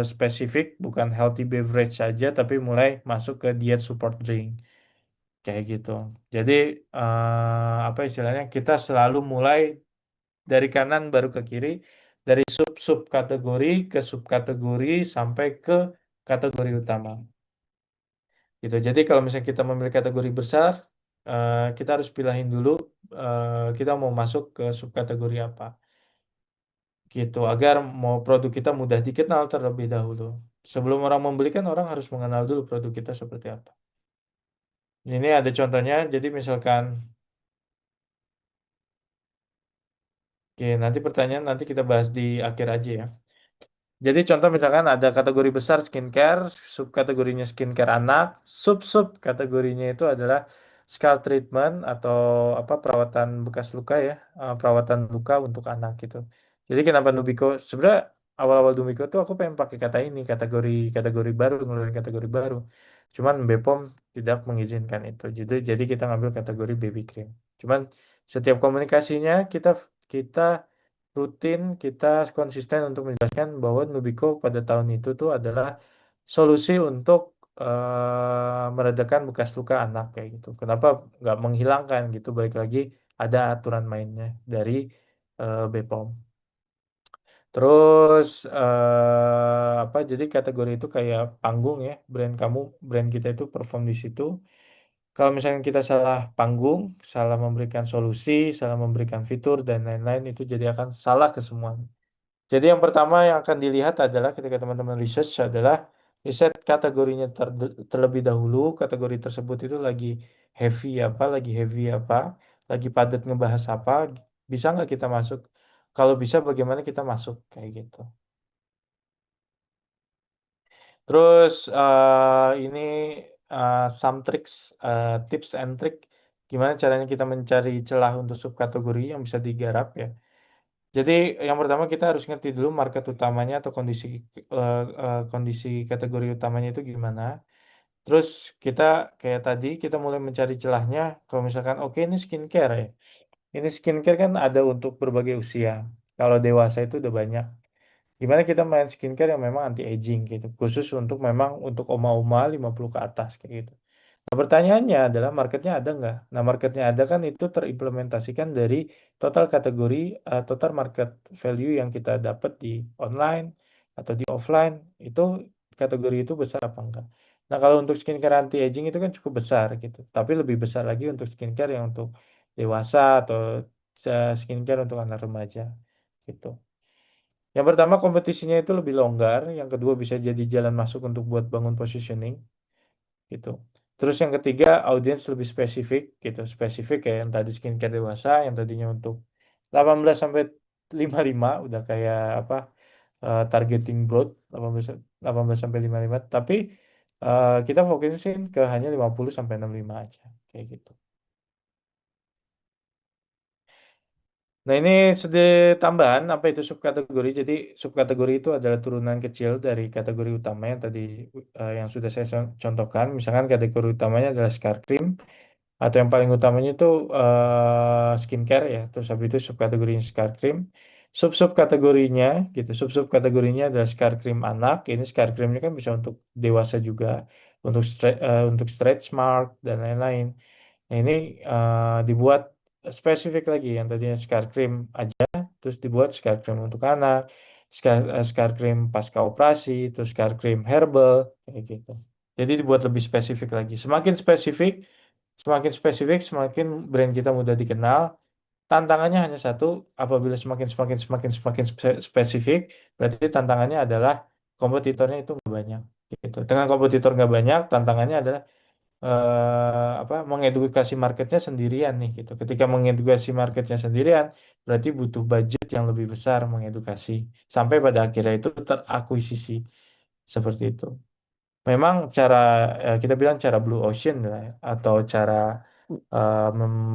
[SPEAKER 1] spesifik, bukan healthy beverage saja, tapi mulai masuk ke diet support drink kayak gitu. Jadi apa istilahnya? Kita selalu mulai dari kanan baru ke kiri, dari sub kategori ke subkategori sampai ke kategori utama. Gitu. Jadi kalau misalnya kita memilih kategori besar, kita harus pilahin dulu kita mau masuk ke subkategori apa. Gitu agar mau produk kita mudah dikenal terlebih dahulu. Sebelum orang membeli kan orang harus mengenal dulu produk kita seperti apa. Ini ada contohnya, jadi misalkan, oke, nanti pertanyaan nanti kita bahas di akhir aja ya. Jadi contoh misalkan ada kategori besar skincare, subkategorinya skincare anak, sub-sub kategorinya itu adalah scalp treatment atau apa perawatan bekas luka ya, perawatan luka untuk anak gitu. Jadi kenapa Nubico? Sebenarnya awal-awal Nubico tuh aku pengen pakai kata ini, kategori kategori baru, ngeluarin kategori baru. Cuman BPOM tidak mengizinkan itu. Jadi kita ngambil kategori baby cream. Cuman setiap komunikasinya kita rutin kita konsisten untuk menjelaskan bahwa Nubico pada tahun itu tuh adalah solusi untuk meredakan bekas luka anak kayak gitu. Kenapa nggak menghilangkan gitu? Balik lagi ada aturan mainnya dari BPOM. Terus apa? Jadi kategori itu kayak panggung ya, brand kita itu perform di situ. Kalau misalnya kita salah panggung, salah memberikan solusi, salah memberikan fitur dan lain-lain itu jadi akan salah ke semua. Jadi yang pertama yang akan dilihat adalah ketika teman-teman research adalah riset kategorinya terlebih dahulu, kategori tersebut itu lagi heavy apa, lagi padat ngebahas apa, bisa nggak kita masuk? Kalau bisa bagaimana kita masuk kayak gitu. Terus ini some tricks, tips and trick gimana caranya kita mencari celah untuk subkategori yang bisa digarap ya. Jadi yang pertama kita harus ngerti dulu market utamanya atau kondisi kategori utamanya itu gimana. Terus kita kayak tadi kita mulai mencari celahnya. Kalau misalkan oke ini skincare ya. Ini skincare kan ada untuk berbagai usia. Kalau dewasa itu udah banyak. Gimana kita main skincare yang memang anti aging gitu. Khusus untuk memang untuk oma-oma 50 ke atas kayak gitu. Nah, pertanyaannya adalah marketnya ada nggak? Nah, marketnya ada kan itu terimplementasikan dari total kategori, total market value yang kita dapat di online atau di offline, itu kategori itu besar apa enggak? Nah, kalau untuk skincare anti aging itu kan cukup besar gitu. Tapi lebih besar lagi untuk skincare yang untuk dewasa atau skincare untuk anak remaja gitu. Yang pertama kompetisinya itu lebih longgar, yang kedua bisa jadi jalan masuk untuk buat bangun positioning gitu. Terus yang ketiga audiens lebih spesifik gitu, spesifik kayak yang tadi skincare dewasa, yang tadinya untuk 18 sampai 55 udah kayak apa targeting broad 18 sampai 55, tapi kita fokusin ke hanya 50 sampai 65 aja kayak gitu. Nah, ini sedikit tambahan apa itu subkategori. Jadi subkategori itu adalah turunan kecil dari kategori utama yang tadi yang sudah saya contohkan. Misalkan kategori utamanya adalah scar cream atau yang paling utamanya itu skincare ya. Terus habis itu subkategorinya scar cream. Sub-sub kategorinya gitu. Sub-sub kategorinya adalah scar cream anak. Ini scar creamnya kan bisa untuk dewasa juga, untuk stretch mark dan lain-lain. Nah, ini dibuat spesifik lagi yang tadinya scar cream aja, terus dibuat scar cream untuk anak, scar cream pasca operasi, terus scar cream herbal, kayak gitu. Jadi dibuat lebih spesifik lagi. Semakin spesifik, semakin brand kita mudah dikenal. Tantangannya hanya satu, apabila semakin spesifik, berarti tantangannya adalah kompetitornya itu nggak banyak. Gitu. Dengan kompetitor nggak banyak, tantangannya adalah apa mengedukasi marketnya sendirian nih gitu. Ketika mengedukasi marketnya sendirian, berarti butuh budget yang lebih besar mengedukasi sampai pada akhirnya itu terakuisisi seperti itu. Memang cara kita bilang cara blue ocean lah ya, atau cara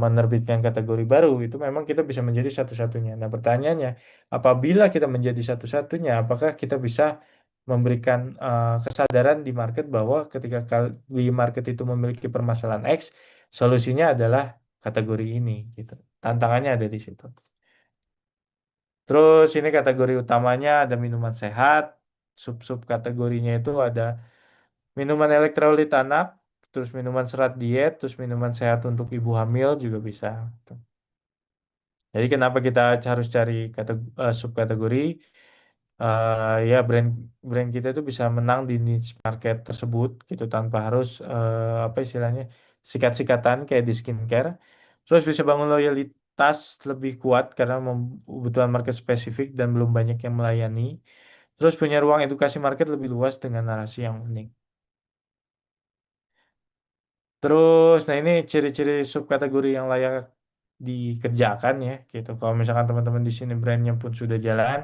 [SPEAKER 1] menerbitkan kategori baru itu memang kita bisa menjadi satu-satunya. Nah, pertanyaannya, apabila kita menjadi satu-satunya, apakah kita bisa memberikan kesadaran di market bahwa ketika di market itu memiliki permasalahan X, solusinya adalah kategori ini gitu. Tantangannya ada di situ. Terus ini kategori utamanya ada minuman sehat, sub-sub kategorinya itu ada minuman elektrolit anak, terus minuman serat diet, terus minuman sehat untuk ibu hamil juga bisa. Jadi kenapa kita harus cari subkategori? Ya brand brand kita itu bisa menang di niche market tersebut gitu tanpa harus apa istilahnya sikat-sikatan kayak di skincare. Terus bisa bangun loyalitas lebih kuat karena kebutuhan market spesifik dan belum banyak yang melayani. Terus punya ruang edukasi market lebih luas dengan narasi yang unik. Terus, nah ini ciri-ciri subkategori yang layak dikerjakan ya, gitu. Kalau misalkan teman-teman di sini brandnya pun sudah jalan,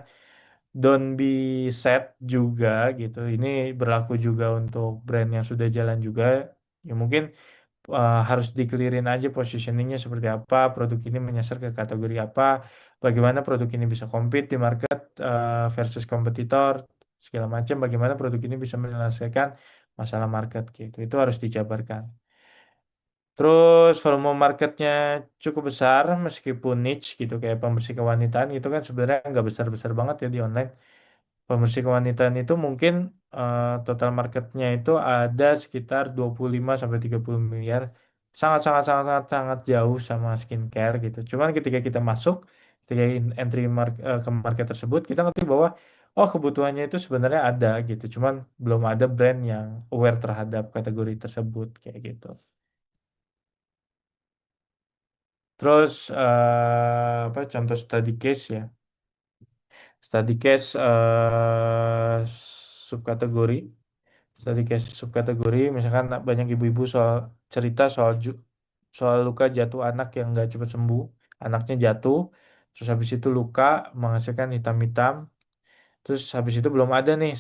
[SPEAKER 1] don't be sad juga gitu. Ini berlaku juga untuk brand yang sudah jalan juga. Ya mungkin harus dikelirin aja positioningnya seperti apa, produk ini menyasar ke kategori apa, bagaimana produk ini bisa compete di market versus kompetitor, segala macam, bagaimana produk ini bisa menyelesaikan masalah market gitu. Itu harus dijabarkan. Terus volume marketnya cukup besar meskipun niche gitu kayak pembersih kewanitaan itu kan sebenarnya nggak besar-besar banget ya di online. Pembersih kewanitaan itu mungkin total marketnya itu ada sekitar 25 sampai 30 miliar. Sangat jauh sama skincare gitu. Cuman ketika kita masuk, ketika ke market tersebut, kita ngerti bahwa oh kebutuhannya itu sebenarnya ada gitu. Cuman belum ada brand yang aware terhadap kategori tersebut kayak gitu. Terus apa contoh study case ya? Study case subkategori. Study case subkategori misalkan banyak ibu-ibu cerita soal luka jatuh anak yang nggak cepat sembuh. Anaknya jatuh, terus habis itu luka menghasilkan hitam-hitam. Terus habis itu belum ada nih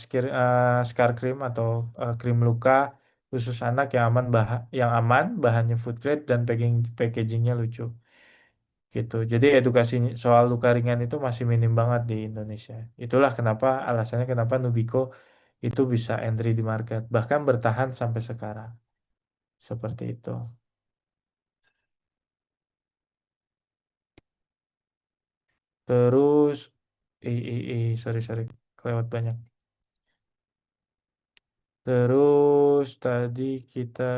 [SPEAKER 1] scar cream atau krim luka khusus anak yang aman, bahannya food grade dan packagingnya lucu. Gitu. Jadi edukasi soal luka ringan itu masih minim banget di Indonesia. Itulah kenapa alasannya kenapa Nubico itu bisa entry di market, bahkan bertahan sampai sekarang. Seperti itu. Terus, sorry, kelewat banyak. Terus tadi kita,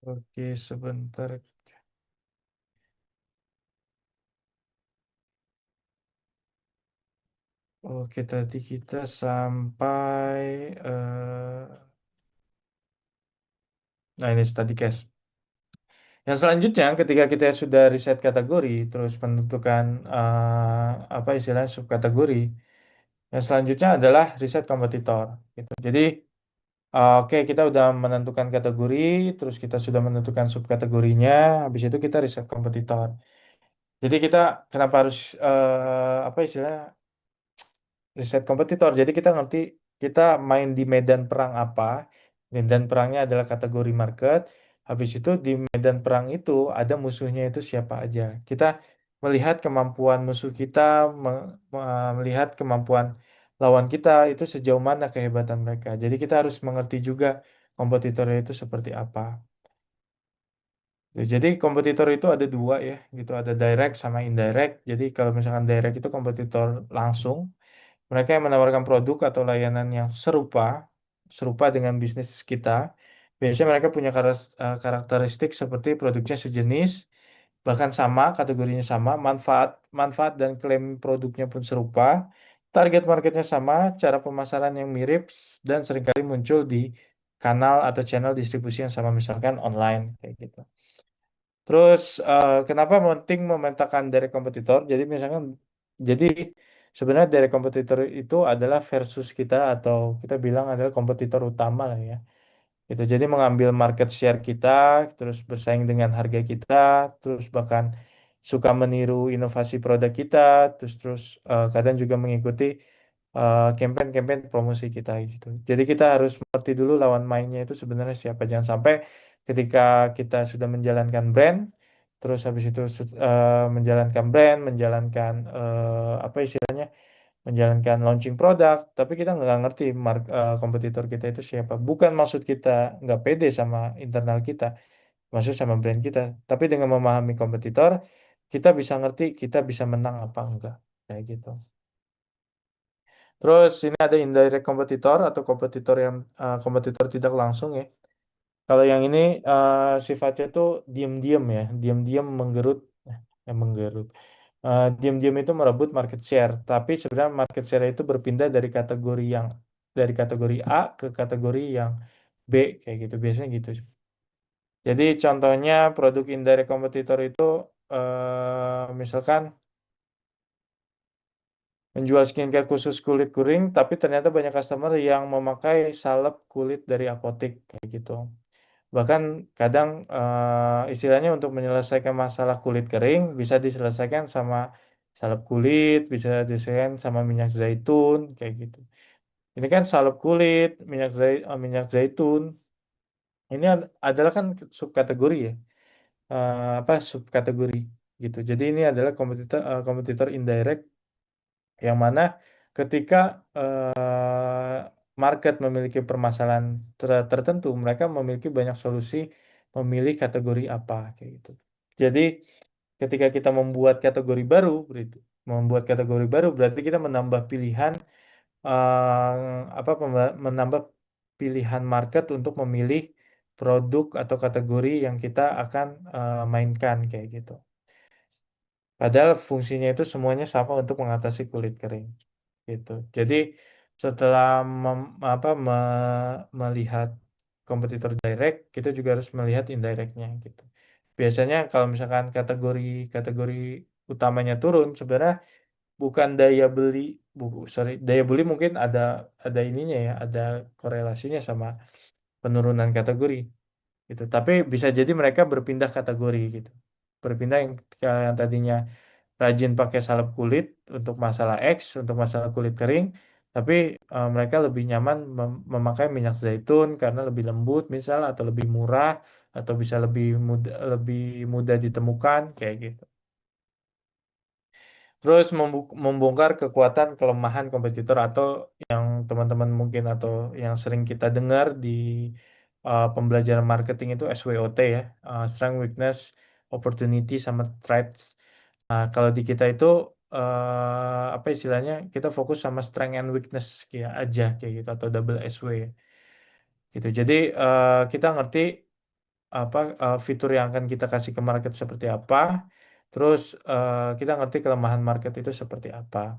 [SPEAKER 1] oke sebentar. Oke tadi kita sampai, nah ini study case. Yang selanjutnya, ketika kita sudah riset kategori, terus menentukan apa istilahnya subkategori, yang selanjutnya adalah riset kompetitor. Gitu. Jadi, oke kita udah menentukan kategori, terus kita sudah menentukan subkategorinya, habis itu kita riset kompetitor. Jadi kita kenapa harus apa istilahnya riset kompetitor. Jadi kita ngerti kita main di medan perang apa. Medan perangnya adalah kategori market. Habis itu di medan perang itu ada musuhnya itu siapa aja. Kita melihat kemampuan musuh kita, melihat kemampuan lawan kita itu sejauh mana kehebatan mereka. Jadi kita harus mengerti juga kompetitornya itu seperti apa. Jadi kompetitor itu ada dua ya, gitu ada direct sama indirect. Jadi kalau misalkan direct itu kompetitor langsung, mereka yang menawarkan produk atau layanan yang serupa, serupa dengan bisnis kita. Biasanya mereka punya karakteristik seperti produknya sejenis, bahkan sama, kategorinya sama, manfaat dan klaim produknya pun serupa, target marketnya sama, cara pemasaran yang mirip, dan seringkali muncul di kanal atau channel distribusi yang sama, misalkan online kayak gitu. Terus kenapa penting memetakan dari kompetitor? Jadi misalkan, jadi sebenarnya dari kompetitor itu adalah versus kita atau kita bilang adalah kompetitor utama lah ya. Itu jadi mengambil market share kita, terus bersaing dengan harga kita, terus bahkan suka meniru inovasi produk kita, terus terus kadang juga mengikuti campaign-campaign promosi kita gitu. Jadi kita harus mengerti dulu lawan mainnya itu sebenarnya siapa. Jangan sampai ketika kita sudah menjalankan brand, terus habis itu menjalankan apa istilahnya, menjalankan launching produk, tapi kita nggak ngerti kompetitor kita itu siapa. Bukan maksud kita nggak pede sama internal kita, maksud sama brand kita. Tapi dengan memahami kompetitor, kita bisa ngerti kita bisa menang apa enggak, kayak gitu. Terus ini ada indirect kompetitor atau kompetitor tidak langsung ya. Kalau yang ini sifatnya tuh diam-diam ya, diam-diam menggerut. Diam-diam itu merebut market share, tapi sebenarnya market share itu berpindah dari kategori A ke kategori yang B kayak gitu, biasanya gitu. Jadi contohnya produk indirect kompetitor itu misalkan menjual skincare khusus kulit kering, tapi ternyata banyak customer yang memakai salep kulit dari apotek kayak gitu. Bahkan kadang istilahnya untuk menyelesaikan masalah kulit kering bisa diselesaikan sama salep kulit, bisa diselesaikan sama minyak zaitun kayak gitu. Ini kan salep kulit, minyak zaitun. Ini adalah kan subkategori ya. Apa subkategori gitu. Jadi ini adalah kompetitor indirect yang mana ketika market memiliki permasalahan tertentu, mereka memiliki banyak solusi memilih kategori apa kayak gitu. Jadi ketika kita membuat kategori baru berarti kita menambah pilihan menambah pilihan market untuk memilih produk atau kategori yang kita akan mainkan kayak gitu. Padahal fungsinya itu semuanya sama untuk mengatasi kulit kering gitu. Jadi setelah melihat kompetitor direct, kita juga harus melihat indirectnya gitu. Biasanya kalau misalkan kategori utamanya turun, sebenarnya bukan daya beli, daya beli mungkin ada ininya ya, ada korelasinya sama penurunan kategori gitu. Tapi bisa jadi mereka berpindah kategori gitu. Berpindah yang tadinya rajin pakai salep kulit untuk masalah X, untuk masalah kulit kering, tapi mereka lebih nyaman memakai minyak zaitun karena lebih lembut misal atau lebih murah atau bisa lebih mudah ditemukan kayak gitu. Terus membongkar kekuatan kelemahan kompetitor atau yang teman-teman mungkin atau yang sering kita dengar di pembelajaran marketing itu SWOT ya, Strength, Weakness, Opportunity sama Threats. Nah, kalau di kita itu apa istilahnya? Kita fokus sama strength and weakness ya aja kayak gitu atau double SW gitu. Jadi kita ngerti apa fitur yang akan kita kasih ke market seperti apa. Terus kita ngerti kelemahan market itu seperti apa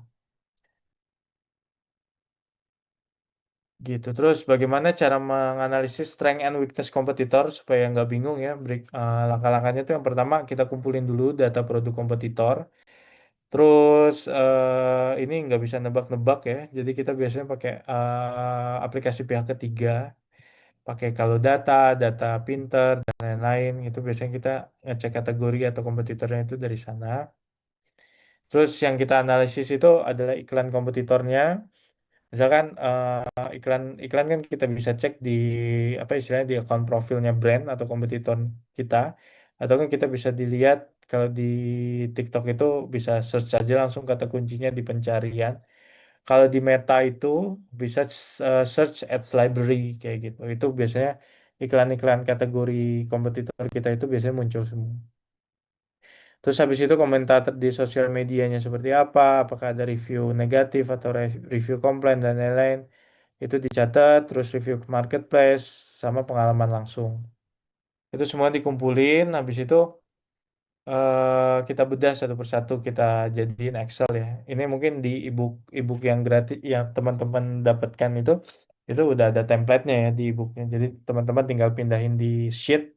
[SPEAKER 1] gitu. Terus bagaimana cara menganalisis strength and weakness kompetitor supaya nggak bingung ya. Langkah-langkahnya itu yang pertama kita kumpulin dulu data produk kompetitor. Terus ini nggak bisa nebak-nebak ya. Jadi kita biasanya pakai aplikasi pihak ketiga, pakai kalau data pinter dan lain-lain. Itu biasanya kita ngecek kategori atau kompetitornya itu dari sana. Terus yang kita analisis itu adalah iklan kompetitornya. Misalkan iklan iklan kan kita bisa cek di apa istilahnya di akun profilnya brand atau kompetitor kita, atau kan kita bisa dilihat kalau di TikTok itu bisa search aja langsung kata kuncinya di pencarian. Kalau di Meta itu bisa search ads library kayak gitu. Itu biasanya iklan-iklan kategori kompetitor kita itu biasanya muncul semua. Terus habis itu komentator di sosial medianya seperti apa, apakah ada review negatif atau review komplain dan lain-lain, itu dicatat, terus review ke marketplace sama pengalaman langsung. Itu semua dikumpulin, habis itu kita bedah satu persatu, kita jadiin Excel ya. Ini mungkin di ebook yang gratis yang teman-teman dapatkan itu udah ada template-nya ya di ebooknya. Jadi teman-teman tinggal pindahin di sheet,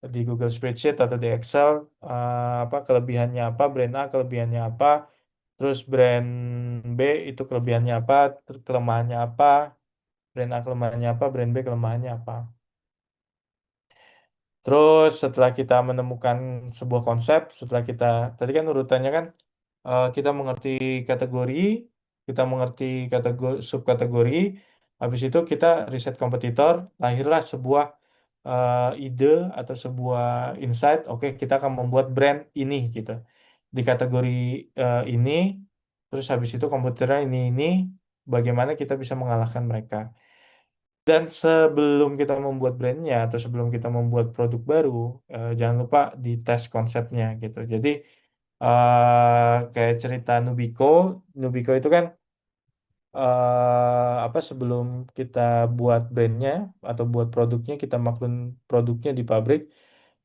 [SPEAKER 1] di Google Spreadsheet atau di Excel, apa kelebihannya apa, brand A kelebihannya apa, terus brand B itu kelebihannya apa, kelemahannya apa, brand A kelemahannya apa, brand B kelemahannya apa. Terus setelah kita menemukan sebuah konsep, setelah kita tadi kan urutannya kan kita mengerti kategori, kita mengerti kategori subkategori, habis itu kita riset kompetitor, lahirlah sebuah ide atau sebuah insight. Oke, kita akan membuat brand ini gitu di kategori ini, terus habis itu kompetitornya ini, bagaimana kita bisa mengalahkan mereka. Dan sebelum kita membuat brandnya atau sebelum kita membuat produk baru, jangan lupa dites konsepnya gitu. Jadi kayak cerita Nubico, Nubico itu kan apa sebelum kita buat brandnya atau buat produknya, kita maklun produknya di pabrik,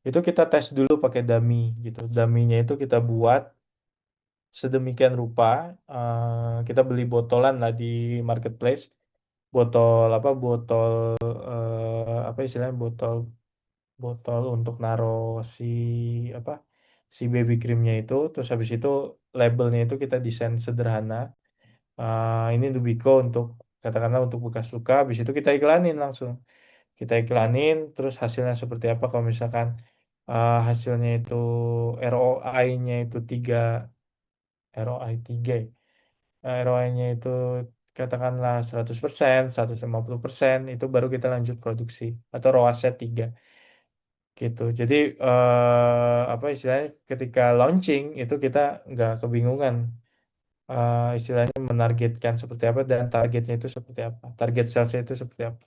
[SPEAKER 1] itu kita tes dulu pakai dummy gitu. Dummy-nya itu kita buat sedemikian rupa, kita beli botolan lah di marketplace, botol apa botol apa istilahnya botol botol untuk naro si apa si baby creamnya itu, terus habis itu labelnya itu kita desain sederhana. Ini Dubico untuk katakanlah untuk bekas luka, habis itu kita iklanin langsung, kita iklanin terus hasilnya seperti apa. Kalau misalkan hasilnya itu ROI-nya itu 3, ROI 3 ya. ROI-nya itu katakanlah 100%, 150%, itu baru kita lanjut produksi, atau ROAS-nya 3 gitu. Jadi apa istilahnya ketika launching itu kita nggak kebingungan, istilahnya menargetkan seperti apa dan targetnya itu seperti apa, target salesnya itu seperti apa.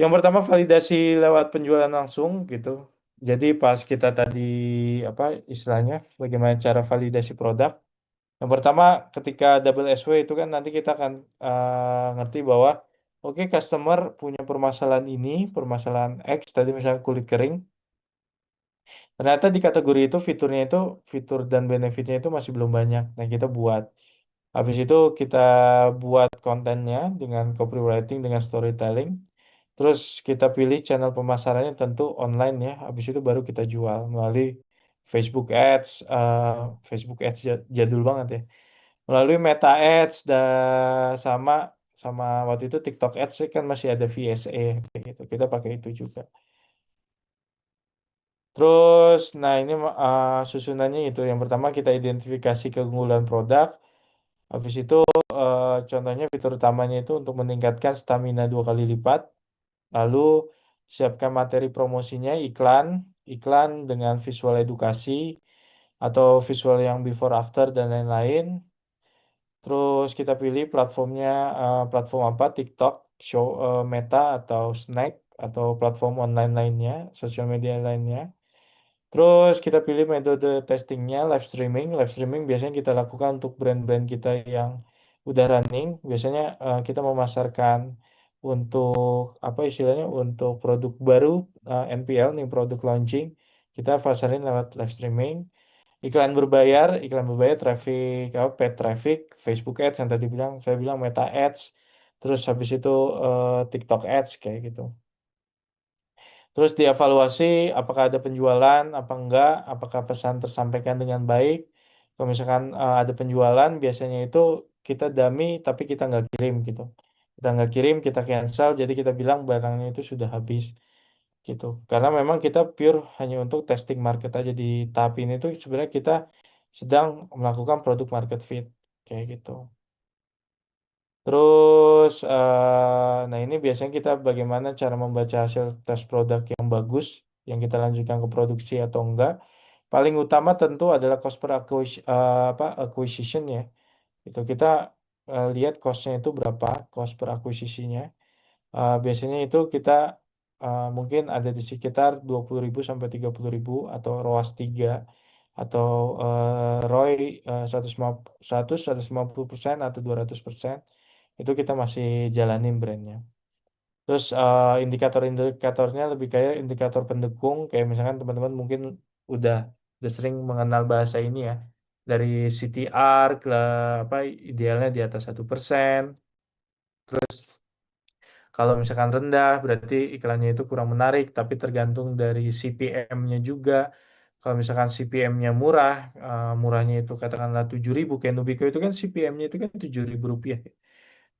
[SPEAKER 1] Yang pertama validasi lewat penjualan langsung gitu. Jadi pas kita tadi apa istilahnya bagaimana cara validasi produk. Yang pertama ketika double SW itu kan nanti kita akan ngerti bahwa oke, customer punya permasalahan ini, permasalahan X tadi misalnya kulit kering. Ternyata di kategori itu fiturnya itu fitur dan benefitnya itu masih belum banyak. Nah, kita buat. Habis itu kita buat kontennya dengan copywriting, dengan storytelling. Terus kita pilih channel pemasarannya tentu online ya. Habis itu baru kita jual melalui Facebook Ads, Facebook Ads jadul banget ya. Melalui Meta Ads dan sama sama waktu itu TikTok Ads kan masih ada VSA kayak gitu. Kita pakai itu juga. Terus, nah ini susunannya itu. Yang pertama kita identifikasi keunggulan produk. Habis itu contohnya fitur utamanya itu untuk meningkatkan stamina 2 kali lipat. Lalu siapkan materi promosinya, iklan, iklan dengan visual edukasi atau visual yang before after dan lain-lain. Terus kita pilih platformnya, platform apa, TikTok, Meta atau Snack atau platform online lainnya, sosial media lainnya. Terus kita pilih metode testingnya live streaming. Live streaming biasanya kita lakukan untuk brand-brand kita yang udah running. Biasanya kita memasarkan untuk apa istilahnya untuk produk baru, NPL nih produk launching. Kita pasarin lewat live streaming. Iklan berbayar traffic apa paid traffic, Facebook Ads yang tadi saya bilang Meta Ads. Terus habis itu TikTok Ads kayak gitu. Terus dievaluasi apakah ada penjualan, apa enggak, apakah pesan tersampaikan dengan baik. Kalau misalkan ada penjualan, biasanya itu kita dummy tapi kita nggak kirim gitu. Kita nggak kirim, kita cancel, jadi kita bilang barangnya itu sudah habis gitu. Karena memang kita pure hanya untuk testing market aja. Di tahap ini tuh sebenarnya kita sedang melakukan produk market fit kayak gitu. Terus, nah ini biasanya kita bagaimana cara membaca hasil tes produk yang bagus, yang kita lanjutkan ke produksi atau enggak. Paling utama tentu adalah cost per acquisition ya. Itu kita lihat cost-nya itu berapa, cost per akuisisinya. Biasanya itu kita mungkin ada di sekitar 20.000 sampai 30.000 atau ROAS 3 atau ROI 100 150% atau 200%. Itu kita masih jalanin brandnya. Terus indikator-indikatornya lebih kayak indikator pendukung, kayak misalkan teman-teman mungkin udah udah sering mengenal bahasa ini ya, dari CTR ke apa idealnya di atas 1%. Terus kalau misalkan rendah berarti iklannya itu kurang menarik, tapi tergantung dari CPM-nya juga. Kalau misalkan CPM-nya murah, murahnya itu katakanlah 7.000, kayak Nubiko itu kan CPM-nya itu kan 7.000 rupiah.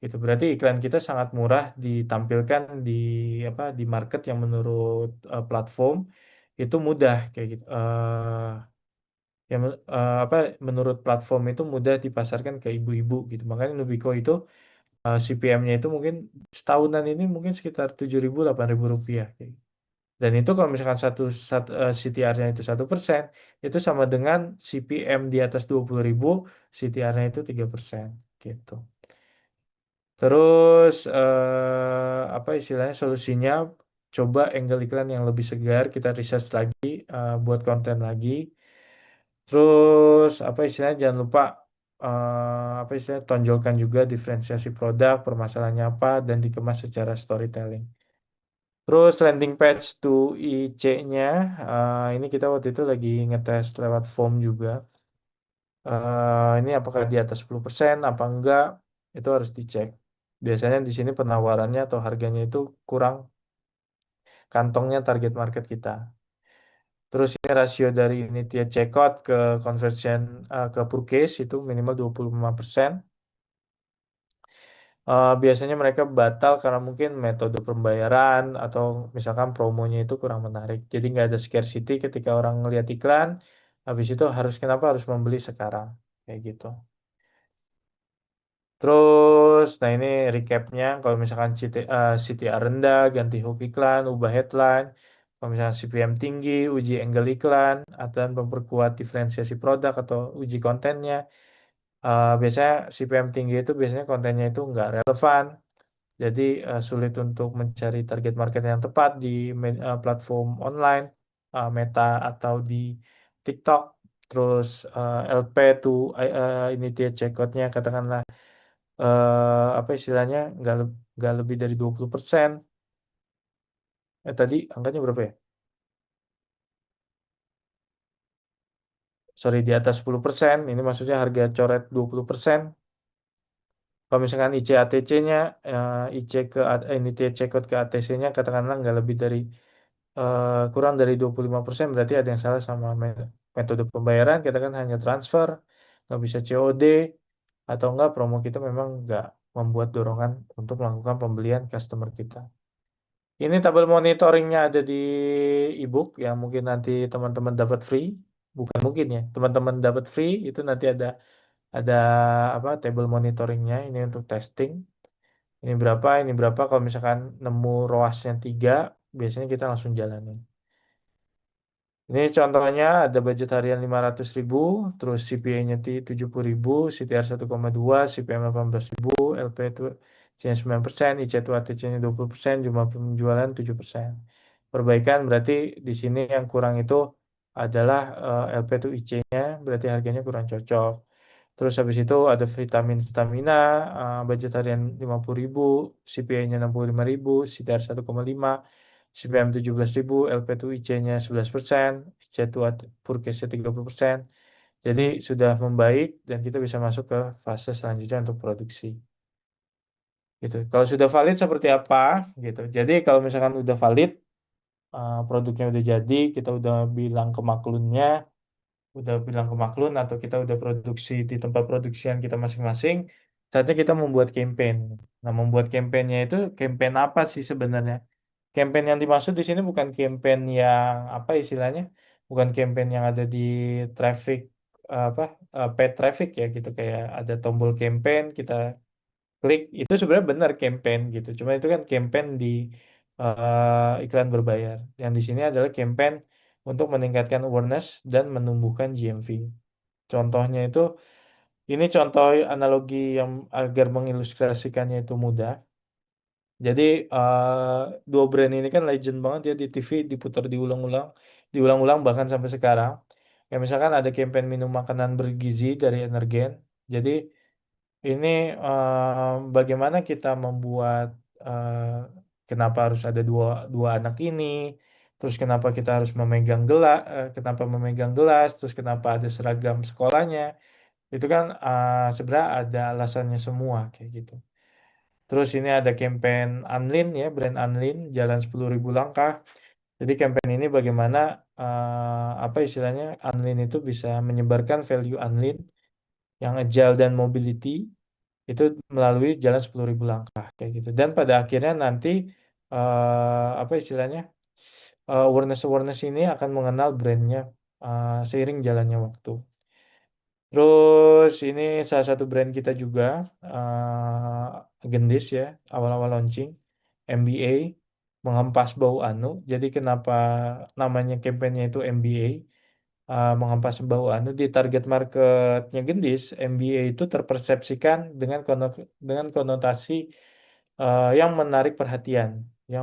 [SPEAKER 1] Gitu. Berarti iklan kita sangat murah ditampilkan di di market yang menurut platform itu mudah kayak gitu. Menurut platform itu mudah dipasarkan ke ibu-ibu gitu. Makanya Nubiko itu CPM-nya itu mungkin setahunan ini mungkin sekitar 7.000 8.000 rupiah. Kayak gitu. Dan itu kalau misalkan CTR-nya itu 1%, itu sama dengan CPM di atas 20.000, CTR-nya itu 3%. Gitu. Terus apa istilahnya solusinya? Coba angle iklan yang lebih segar, kita research lagi, buat konten lagi. Terus apa istilahnya jangan lupa apa istilahnya tonjolkan juga diferensiasi produk, permasalahannya apa, dan dikemas secara storytelling. Terus landing page to IC-nya, ini kita waktu itu lagi ngetes lewat form juga. Ini apakah di atas 10% apa enggak, itu harus dicek. Biasanya di sini penawarannya atau harganya itu kurang kantongnya target market kita. Terus ini rasio dari unit checkout ke conversion ke purchase itu minimal 25%. Biasanya mereka batal karena mungkin metode pembayaran atau misalkan promonya itu kurang menarik. Jadi nggak ada scarcity ketika orang ngelihat iklan, habis itu kenapa harus membeli sekarang, kayak gitu. Terus, nah ini recapnya, kalau misalkan CTR rendah, ganti hook iklan, ubah headline. Kalau misalkan CPM tinggi, uji angle iklan, atau memperkuat diferensiasi produk atau uji kontennya. Biasanya CPM tinggi itu biasanya kontennya itu nggak relevan. Jadi sulit untuk mencari target market yang tepat di platform online, Meta atau di TikTok. Terus LP tuh ini dia checkoutnya katakanlah apa istilahnya nggak lebih dari 20%. Tadi angkanya berapa ya? Sorry, di atas 10%. Ini maksudnya harga coret 20%. Kalau misalkan IC-ATC-nya, IC ke ini dia checkout ke ATC-nya katakanlah nggak lebih dari kurang dari 25%, berarti ada yang salah sama metode pembayaran. Kita kan hanya transfer, nggak bisa COD, atau enggak promo kita memang nggak membuat dorongan untuk melakukan pembelian customer kita. Ini tabel monitoringnya ada di ebook yang mungkin nanti teman-teman dapat free. Bukan mungkin ya, teman-teman dapat free itu nanti ada apa tabel monitoringnya ini untuk testing. Ini berapa kalau misalkan nemu ROAS-nya 3, biasanya kita langsung jalanin. Ini contohnya ada budget harian 500.000, terus CPA-nya 70.000, CTR 1,2, CPM 18.000, LP itu C-nya 9%, IC itu ATC-nya 20%, jumlah penjualan 7%. Perbaikan berarti di sini yang kurang itu adalah LP itu IC-nya, berarti harganya kurang cocok. Terus habis itu ada vitamin stamina, budget harian 50.000, CPA-nya 65.000, CTR 1,5, CPM 17.000, LP2IC-nya 11%, IC2 Purkesnya 30%. Jadi sudah membaik dan kita bisa masuk ke fase selanjutnya untuk produksi. Gitu. Kalau sudah valid seperti apa gitu. Jadi kalau misalkan udah valid, produknya udah jadi, kita udah bilang ke Maklun atau kita udah produksi di tempat produksian kita masing-masing, saatnya kita membuat campaign. Nah, membuat campaignnya itu campaign apa sih sebenarnya? Campaign yang dimaksud di sini bukan campaign yang apa istilahnya, bukan campaign yang ada di traffic apa paid traffic ya gitu kayak ada tombol campaign kita klik itu sebenarnya benar campaign gitu. Cuma itu kan campaign di iklan berbayar. Yang di sini adalah campaign untuk meningkatkan awareness dan menumbuhkan GMV. Contohnya itu, ini contoh analogi yang agar mengilustrasikannya itu mudah. Jadi dua brand ini kan legend banget ya di TV, diputar diulang-ulang bahkan sampai sekarang. Kayak misalkan ada campaign minum makanan bergizi dari Energen. Jadi ini bagaimana kita membuat eh, kenapa harus ada dua dua anak ini, terus kenapa kita harus memegang gelas, kenapa memegang gelas, terus kenapa ada seragam sekolahnya. Itu kan sebenarnya ada alasannya semua kayak gitu. Terus ini ada campaign Unlin ya, brand Unlin, jalan 10.000 langkah. Jadi campaign ini bagaimana apa istilahnya Unlin itu bisa menyebarkan value Unlin yang agile dan mobility itu melalui jalan 10.000 langkah kayak gitu. Dan pada akhirnya nanti apa istilahnya awareness awareness ini akan mengenal brandnya seiring jalannya waktu. Terus ini salah satu brand kita juga Gendis ya, awal-awal launching MBA menghempas bau anu. Jadi kenapa namanya kampanyenya itu MBA menghempas bau anu di target marketnya Gendis, MBA itu terpersepsikan dengan konotasi yang menarik perhatian, ya.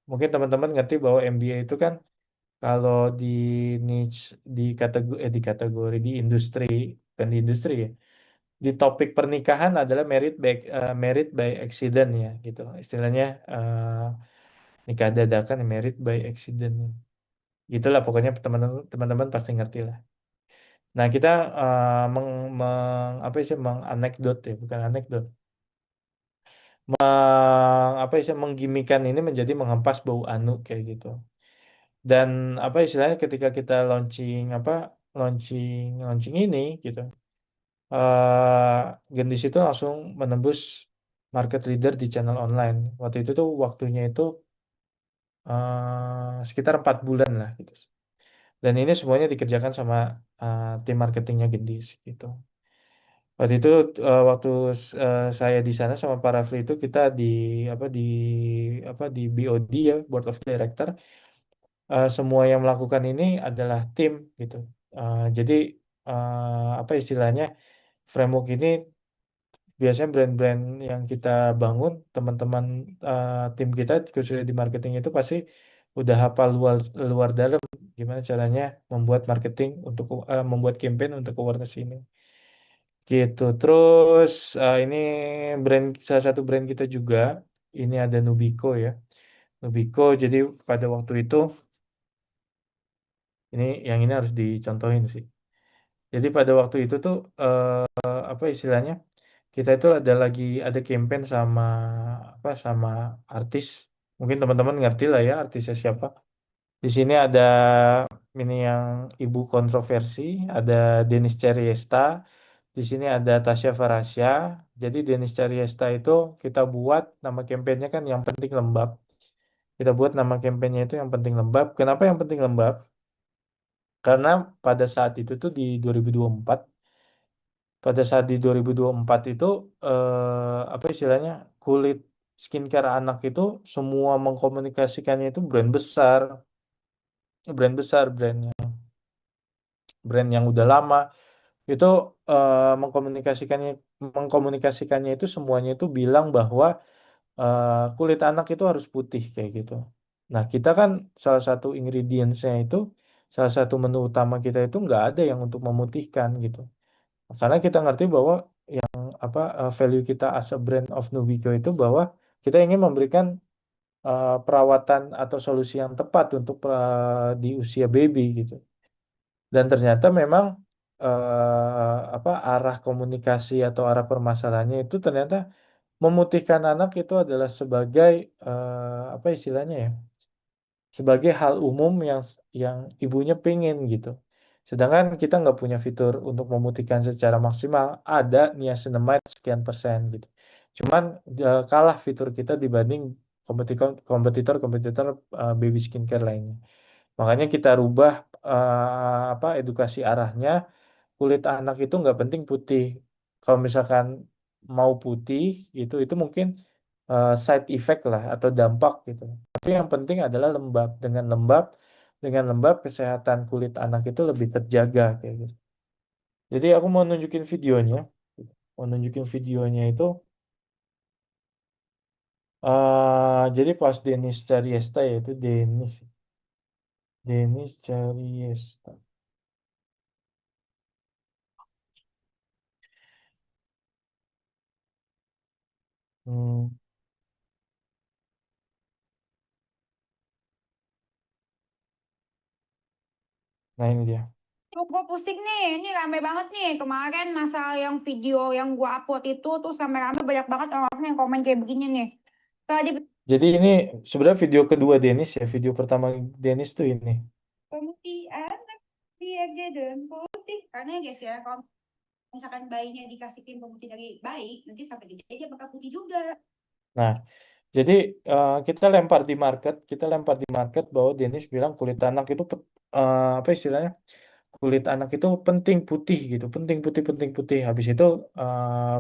[SPEAKER 1] Mungkin teman-teman ngerti bahwa MBA itu kan kalau di niche di industri kan di industri ya. Di topik pernikahan adalah married by accident ya gitu. Istilahnya nikah dadakan married by accident. Gitulah pokoknya teman-teman pasti ngerti lah. Nah, kita apa sih menganekdot ya, bukan anekdot. Apa sih menggimikan ini menjadi menghempas bau anu kayak gitu. Dan apa istilahnya ketika kita launching launching ini gitu Gendis itu langsung menembus market leader di channel online waktu itu tuh waktunya itu sekitar 4 bulan lah gitu dan ini semuanya dikerjakan sama tim marketingnya Gendis gitu waktu itu saya di sana sama para Rafli itu kita apa di di BOD ya Board of Director semua yang melakukan ini adalah tim gitu. Jadi apa istilahnya framework ini biasanya brand-brand yang kita bangun teman-teman tim kita khususnya di marketing itu pasti udah hafal luar luar dalam gimana caranya membuat marketing untuk membuat campaign untuk awareness ini. Gitu. Terus ini salah satu brand kita juga ini ada Nubico ya. Nubico jadi pada waktu itu ini yang ini harus dicontohin sih. Jadi pada waktu itu tuh apa istilahnya? Kita itu ada campaign sama artis. Mungkin teman-teman ngerti lah ya artisnya siapa. Di sini ada ini yang ibu kontroversi, ada Denis Ceriesta. Di sini ada Tasya Farasya. Jadi Denis Ceriesta itu kita buat nama campaignnya kan yang penting lembab. Kita buat nama campaignnya itu yang penting lembab. Kenapa yang penting lembab? Karena pada saat itu tuh di 2024, pada saat di 2024 itu apa istilahnya kulit skincare anak itu semua mengkomunikasikannya itu brandnya, brand yang udah lama itu mengkomunikasikannya itu semuanya itu bilang bahwa kulit anak itu harus putih kayak gitu. Nah kita kan salah satu ingredientsnya itu salah satu menu utama kita itu nggak ada yang untuk memutihkan gitu. Karena kita ngerti bahwa value kita as a brand of Nubico itu bahwa kita ingin memberikan perawatan atau solusi yang tepat untuk di usia baby gitu. Dan ternyata memang arah komunikasi atau arah permasalahannya itu ternyata memutihkan anak itu adalah sebagai apa istilahnya ya? Sebagai hal umum yang ibunya pengen gitu. Sedangkan kita nggak punya fitur untuk memutihkan secara maksimal, ada niacinamide sekian persen gitu. Cuman kalah fitur kita dibanding kompetitor baby skincare lainnya. Makanya kita rubah edukasi arahnya kulit anak itu nggak penting putih. Kalau misalkan mau putih gitu, itu mungkin side effect lah atau dampak gitu. Tapi yang penting adalah lembab. Dengan lembab kesehatan kulit anak itu lebih terjaga kayak gitu. Jadi aku mau nunjukin videonya. Mau nunjukin videonya itu Jadi pas Denis Cariesta ya itu Denis Cariesta. Hmm, nah ini dia.
[SPEAKER 2] Gue pusing nih, ini rame banget nih. Kemarin masalah yang video yang gue upload itu, terus rame-rame banyak banget orang yang komen kayak begini nih. Tadi
[SPEAKER 1] Jadi ini sebenarnya video kedua Denis ya. Video pertama Denis tuh ini.
[SPEAKER 2] putih anak biar jadi putih. Karena ya guys ya, kalau misalkan bayinya dikasih krim pemutih dari bayi, nanti sampai gede dia bakal putih juga.
[SPEAKER 1] Nah, jadi kita lempar di market bahwa Denis bilang kulit anak itu apa istilahnya? Kulit anak itu penting putih gitu, penting putih. Habis itu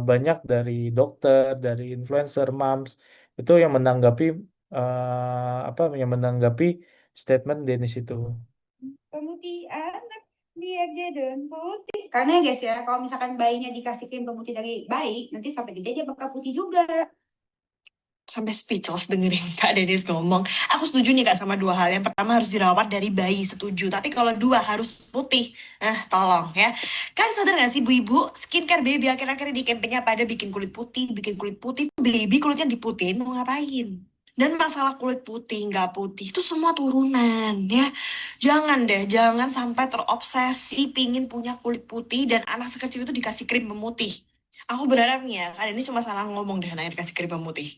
[SPEAKER 1] banyak dari dokter, dari influencer, moms itu yang menanggapi apa yang menanggapi statement Denis itu.
[SPEAKER 2] Pemutih anak biar jadi putih. Karena ya guys ya, kalau misalkan bayinya dikasih krim pemutih dari bayi, nanti sampai gede dia bakal putih juga.
[SPEAKER 3] Sampai speechless dengerin Kak Denis ngomong. Aku setuju nih Kak sama dua hal. Yang pertama harus dirawat dari bayi, setuju. Tapi kalau dua harus putih. Tolong ya. Kan sadar gak sih bu-ibu, skincare baby akhir-akhir di campaignnya pada bikin kulit putih, bikin kulit putih. Baby kulitnya diputihin mau ngapain? Dan masalah kulit putih, nggak putih, itu semua turunan ya. Jangan deh, jangan sampai terobsesi pingin punya kulit putih dan anak sekecil itu dikasih krim pemutih. Aku berharap nih ya, kalian ini cuma salah ngomong deh anaknya dikasih krim pemutih.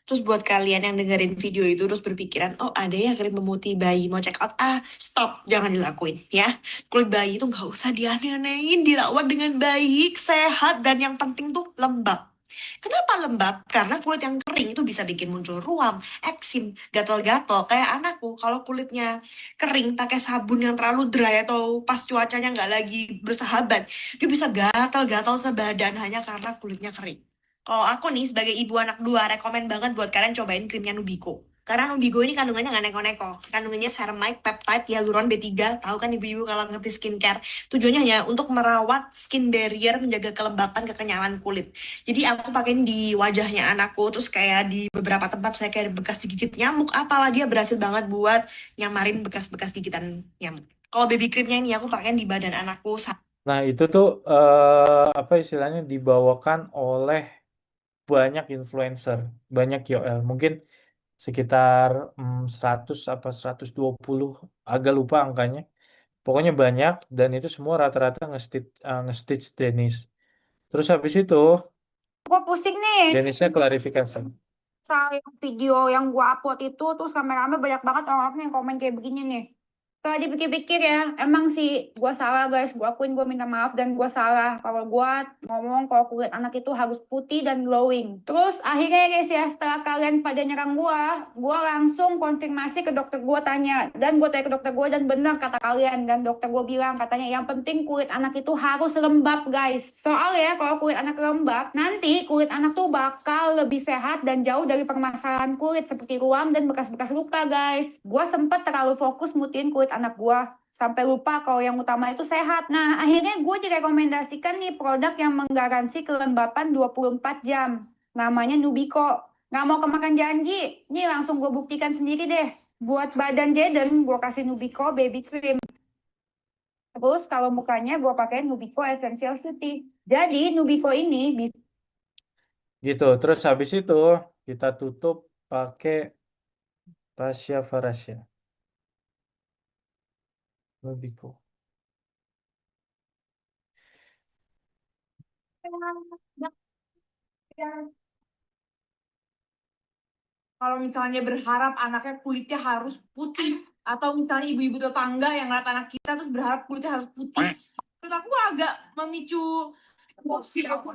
[SPEAKER 3] Terus buat kalian yang dengerin video itu terus berpikiran, oh ada ya krim pemutih bayi mau check out, stop, jangan dilakuin ya. Kulit bayi itu nggak usah dianeh-anehin, dirawat dengan baik, sehat, dan yang penting tuh lembab. Kenapa lembab? Karena kulit yang kering itu bisa bikin muncul ruam, eksim, gatal-gatal. Kayak anakku, kalau kulitnya kering pakai sabun yang terlalu dry atau pas cuacanya nggak lagi bersahabat, dia bisa gatal-gatal sebadan hanya karena kulitnya kering. Kalau aku nih sebagai ibu anak dua, rekomen banget buat kalian cobain krimnya Nubico. Karena Nubico ini kandungannya nggak neko-neko. Kandungannya ceramide, peptide, hyaluron B3. Tahu kan ibu-ibu kalau ngerti skincare. Tujuannya hanya untuk merawat skin barrier, menjaga kelembapan, kekenyalan kulit. Jadi aku pakein di wajahnya anakku, terus kayak di beberapa tempat saya kayak bekas digigit nyamuk, apalah dia berhasil banget buat nyamarin bekas-bekas gigitan nyamuk. Kalau baby creamnya ini aku pakein di badan anakku.
[SPEAKER 1] Nah, itu tuh apa istilahnya dibawakan oleh banyak influencer, banyak KOL. Mungkin sekitar 100 apa 120, agak lupa angkanya. Pokoknya banyak dan itu semua rata-rata nge-stitch Denis. Terus habis itu
[SPEAKER 2] Gue pusing nih.
[SPEAKER 1] Denisnya klarifikasi.
[SPEAKER 2] Soal yang video yang gue upload itu, terus rame-rame banyak banget orang-orang yang komen kayak begini nih. Setelah dipikir-pikir ya, emang sih gue salah guys, gue akuin gue minta maaf dan gue salah. Kalau gue ngomong kalau kulit anak itu harus putih dan glowing. Terus akhirnya guys ya, setelah kalian pada nyerang gue langsung konfirmasi ke dokter gue tanya. Dan gue tanya ke dokter gue dan benar kata kalian. Dan dokter gue bilang katanya yang penting kulit anak itu harus lembab guys. Soalnya kalau kulit anak lembab, nanti kulit anak tuh bakal lebih sehat dan jauh dari permasalahan kulit seperti ruam dan bekas-bekas luka guys. Gue sempet terlalu fokus mutiin kulit anak gue sampai lupa kalau yang utama itu sehat. Nah, akhirnya gue direkomendasikan nih produk yang menggaransi kelembapan 24 jam. Namanya Nubico. Nggak mau kemakan janji. Nih langsung gue buktikan sendiri deh. Buat badan Jaden, gue kasih Nubico Baby Cream. Terus kalau mukanya gue pakai Nubico Essential City. Jadi Nubico ini bisa
[SPEAKER 1] Gitu. Terus habis itu kita tutup pakai Tasya Farasya. Nubico.
[SPEAKER 4] Kalau misalnya berharap anaknya kulitnya harus putih, atau misalnya ibu-ibu tetangga yang ngeliat anak kita terus berharap kulitnya harus putih, menurut aku agak memicu emosi aku.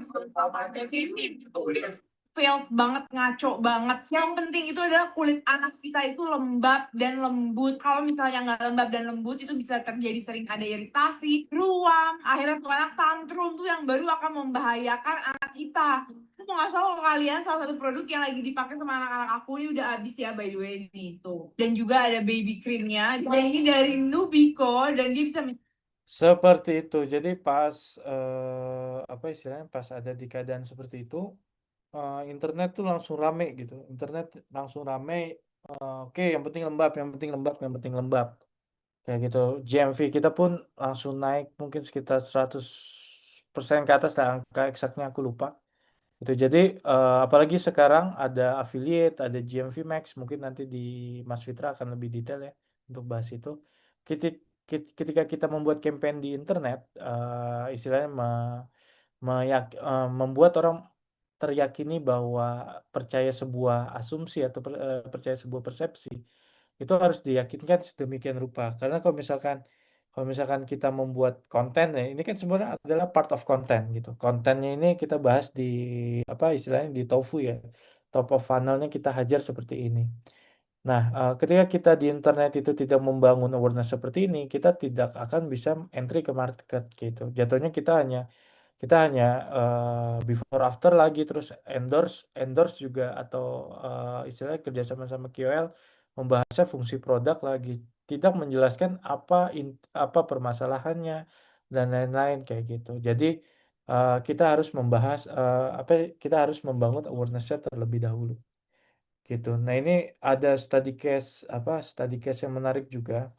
[SPEAKER 4] Failed banget, ngaco banget. Yang penting itu adalah kulit anak kita itu lembab dan lembut. Kalau misalnya nggak lembab dan lembut, itu bisa terjadi sering ada iritasi, ruam, akhirnya tuh anak tantrum tuh yang baru akan membahayakan anak kita. Aku mau ngasih tau ke kalian salah satu produk yang lagi dipakai sama anak-anak aku ini udah habis ya by the way ini tuh. Dan juga ada baby creamnya. Dan ini dari Nubico dan dia bisa
[SPEAKER 1] Seperti itu. Jadi pas apa istilahnya pas ada di keadaan seperti itu, internet tuh langsung rame gitu. Internet langsung rame. Oke, yang penting lembab, yang penting lembab, yang penting lembab. Kayak gitu. GMV kita pun langsung naik mungkin sekitar 100% ke atas lah, angka eksaknya aku lupa. Itu jadi apalagi sekarang ada affiliate, ada GMV Max, mungkin nanti di Mas Fitra akan lebih detail ya untuk bahas itu. Ketika kita membuat campaign di internet, istilahnya membuat orang teryakini bahwa percaya sebuah asumsi atau percaya sebuah persepsi itu harus diyakinkan sedemikian rupa. Karena kalau misalkan kita membuat konten ya, ini kan sebenarnya adalah part of content gitu. Kontennya ini kita bahas di apa istilahnya di TOFU ya. Top of funnelnya kita hajar seperti ini. Nah, ketika kita di internet itu tidak membangun awareness seperti ini, kita tidak akan bisa entry ke market gitu. Jatuhnya kita hanya before after lagi terus endorse endorse juga atau istilahnya kerjasama sama KOL membahasnya fungsi produk lagi tidak menjelaskan apa permasalahannya dan lain-lain kayak gitu. Jadi kita harus membahas kita harus membangun awareness-nya terlebih dahulu gitu. Nah, ini ada study case yang menarik juga.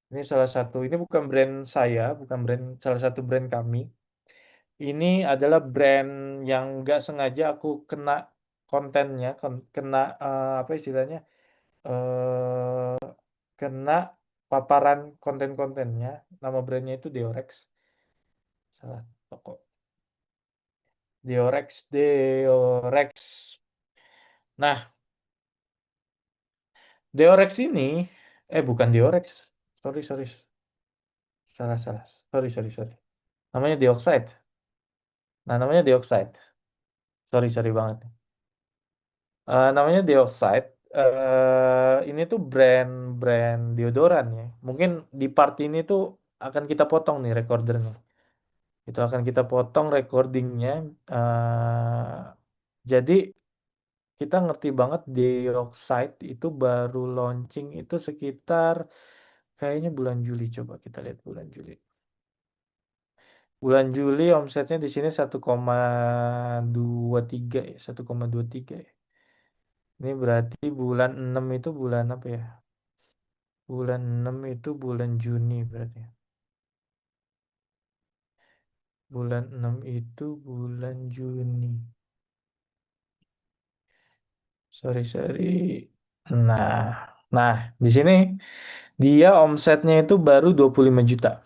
[SPEAKER 1] Ini ini bukan brand saya, bukan salah satu brand kami. Ini adalah brand yang nggak sengaja aku kena kontennya, kena apa istilahnya, eh kena paparan konten-kontennya. Nama brandnya itu Deorex, salah toko. Deorex. Nah, Deorex ini, bukan Deorex, sorry, salah, sorry. Namanya Dioxide. Nah, namanya Dioxide. Sorry banget. Namanya Dioxide. Ini tuh brand deodoran ya. Mungkin di part ini tuh akan kita potong nih recordernya. Itu akan kita potong recordingnya. Jadi kita ngerti banget Dioxide itu baru launching itu sekitar kayaknya bulan Juli. Coba kita lihat bulan Juli. Bulan Juli omsetnya di sini 1,23 ya, 1,23 ya. Ini berarti bulan 6 itu bulan apa ya? Bulan 6 itu bulan Juni berarti. Bulan 6 itu bulan Juni. Sorry. Nah, nah di sini dia omsetnya itu baru 25 juta.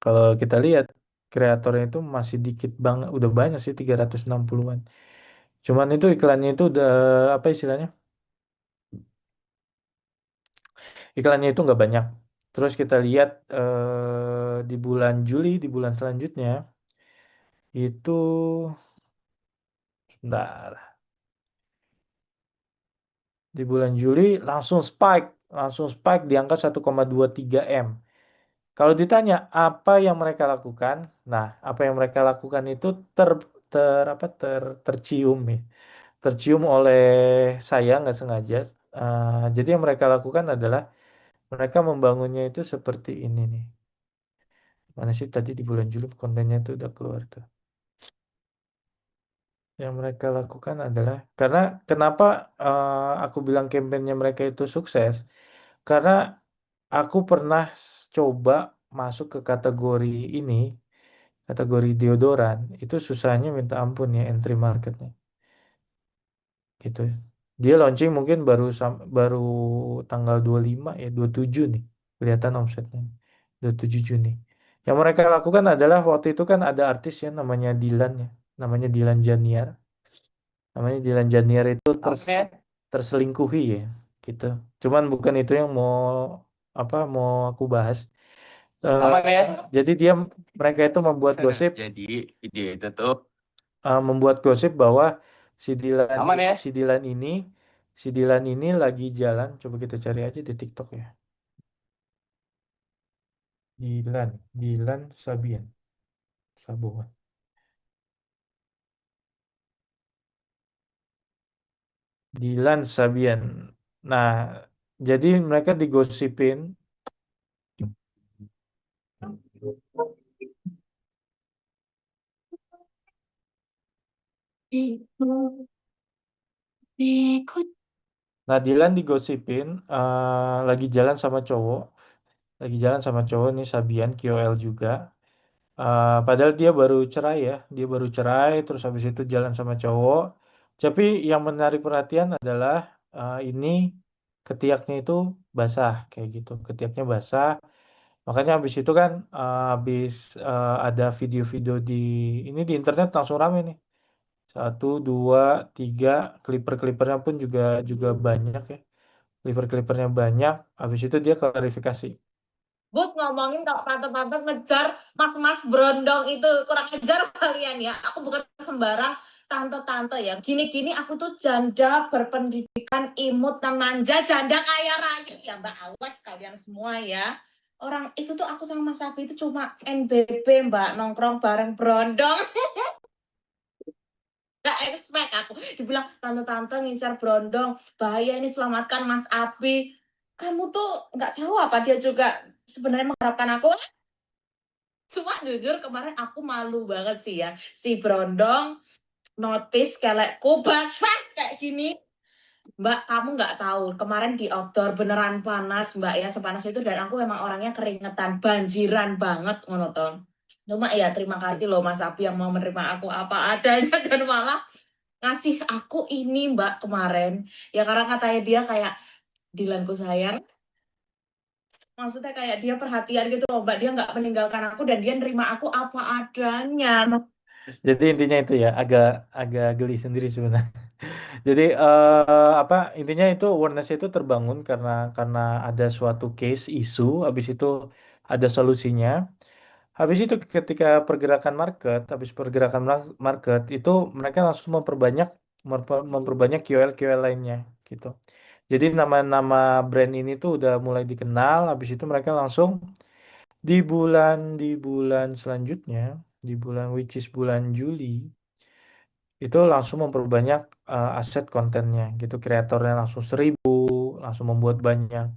[SPEAKER 1] Kalau kita lihat kreatornya itu masih dikit banget, udah banyak sih 360-an. Cuman itu iklannya itu udah apa istilahnya? Iklannya itu nggak banyak. Terus kita lihat di bulan Juli, di bulan selanjutnya itu, sebentar, di bulan Juli langsung spike di angka 1,23 M. Kalau ditanya apa yang mereka lakukan, nah apa yang mereka lakukan itu tercium ya, tercium oleh saya nggak sengaja. Jadi yang mereka lakukan adalah mereka membangunnya itu seperti ini nih. Mana sih tadi di bulan Juli kontennya itu udah keluar tuh. Yang mereka lakukan adalah karena kenapa aku bilang kampanyenya mereka itu sukses? Karena aku pernah coba masuk ke kategori ini, kategori deodoran, itu susahnya minta ampun ya entry marketnya, gitu. Dia launching mungkin baru tanggal 25 ya, 27 nih, kelihatan omsetnya. 27 Juni. Yang mereka lakukan adalah waktu itu kan ada artis ya namanya Dilan ya, namanya Dilan Janiar. Namanya Dilan Janiar itu terselingkuhi ya, gitu. Cuman bukan itu yang mau aku bahas. Aman ya. Jadi mereka itu membuat gosip. Jadi ide itu tuh membuat gosip bahwa si Dilan aman ya. Si Dilan ini lagi jalan. Coba kita cari aja di TikTok ya. Dilan Sabian Sabuan. Dilan Sabian. Nah, jadi mereka digosipin
[SPEAKER 3] Ikut.
[SPEAKER 1] Nah, Dilan digosipin lagi jalan sama cowok, nih Sabian KOL juga. Padahal dia baru cerai ya, terus habis itu jalan sama cowok. Tapi yang menarik perhatian adalah ini ketiaknya itu basah kayak gitu, ketiaknya basah. Makanya habis itu kan ada video-video di internet langsung rame nih. Satu, dua, tiga, clipper-clippernya pun juga banyak ya. Clipper-clippernya banyak. Habis itu dia klarifikasi.
[SPEAKER 5] Bud ngomongin kalau tante-tante ngejar mas-mas berondong itu kurang ajar kalian ya. Aku bukan sembarang tante-tante ya. Gini-gini aku tuh janda berpendidikan, imut dan manja, janda kaya raya ya Mbak. Awas kalian semua ya. Orang itu tuh aku sama Mas Sapi itu cuma NBB Mbak, nongkrong bareng berondong. Gak expect aku dibilang tante-tante ngincar berondong, bahaya ini, selamatkan Mas Abi. Kamu tuh nggak tahu apa dia juga sebenarnya mengharapkan aku. Cuma jujur kemarin aku malu banget sih ya, si berondong notice kelekku basah kayak gini. Mbak, kamu nggak tahu kemarin di outdoor beneran panas Mbak ya, sepanas itu, dan aku memang orangnya keringetan, banjiran banget ngono toh. Cuma ya terima kasih loh Mas Abi yang mau menerima aku apa adanya dan malah ngasih aku ini Mbak kemarin. Ya karena katanya dia kayak, Dilanku sayang, maksudnya kayak dia perhatian gitu loh Mbak, dia nggak meninggalkan aku dan dia nerima aku apa adanya.
[SPEAKER 1] Jadi intinya itu ya, agak agak geli sendiri sebenarnya. Jadi apa intinya itu awareness itu terbangun karena ada suatu case isu, habis itu ada solusinya. Habis itu ketika habis pergerakan market itu mereka langsung memperbanyak KOL lainnya gitu. Jadi nama-nama brand ini tuh udah mulai dikenal, habis itu mereka langsung di bulan selanjutnya, di bulan which is bulan Juli, itu langsung memperbanyak aset kontennya gitu, kreatornya langsung 1.000, langsung membanyak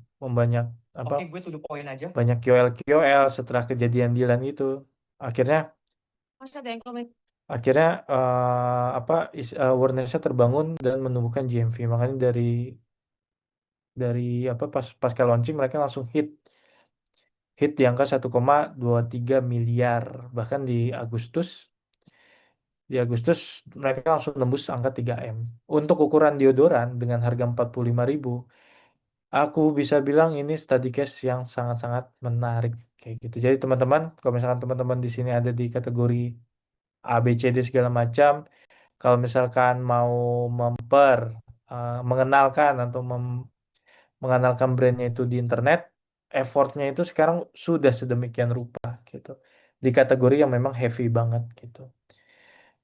[SPEAKER 1] apa
[SPEAKER 6] Oke, gue to the point aja.
[SPEAKER 1] banyak KOL setelah kejadian Dilan itu. Akhirnya
[SPEAKER 5] Masa ada yang komen?
[SPEAKER 1] awareness-nya terbangun dan menumbuhkan GMV. Makanya dari pasca launching mereka langsung hit di angka 1,23 miliar. Bahkan di Agustus mereka langsung tembus angka 3M. Untuk ukuran deodoran dengan harga 45.000, aku bisa bilang ini study case yang sangat-sangat menarik kayak gitu. Jadi teman-teman, kalau misalkan teman-teman di sini ada di kategori A, B, C, D segala macam, kalau misalkan mau mengenalkan atau mengenalkan brandnya itu di internet, effortnya itu sekarang sudah sedemikian rupa gitu. Di kategori yang memang heavy banget gitu.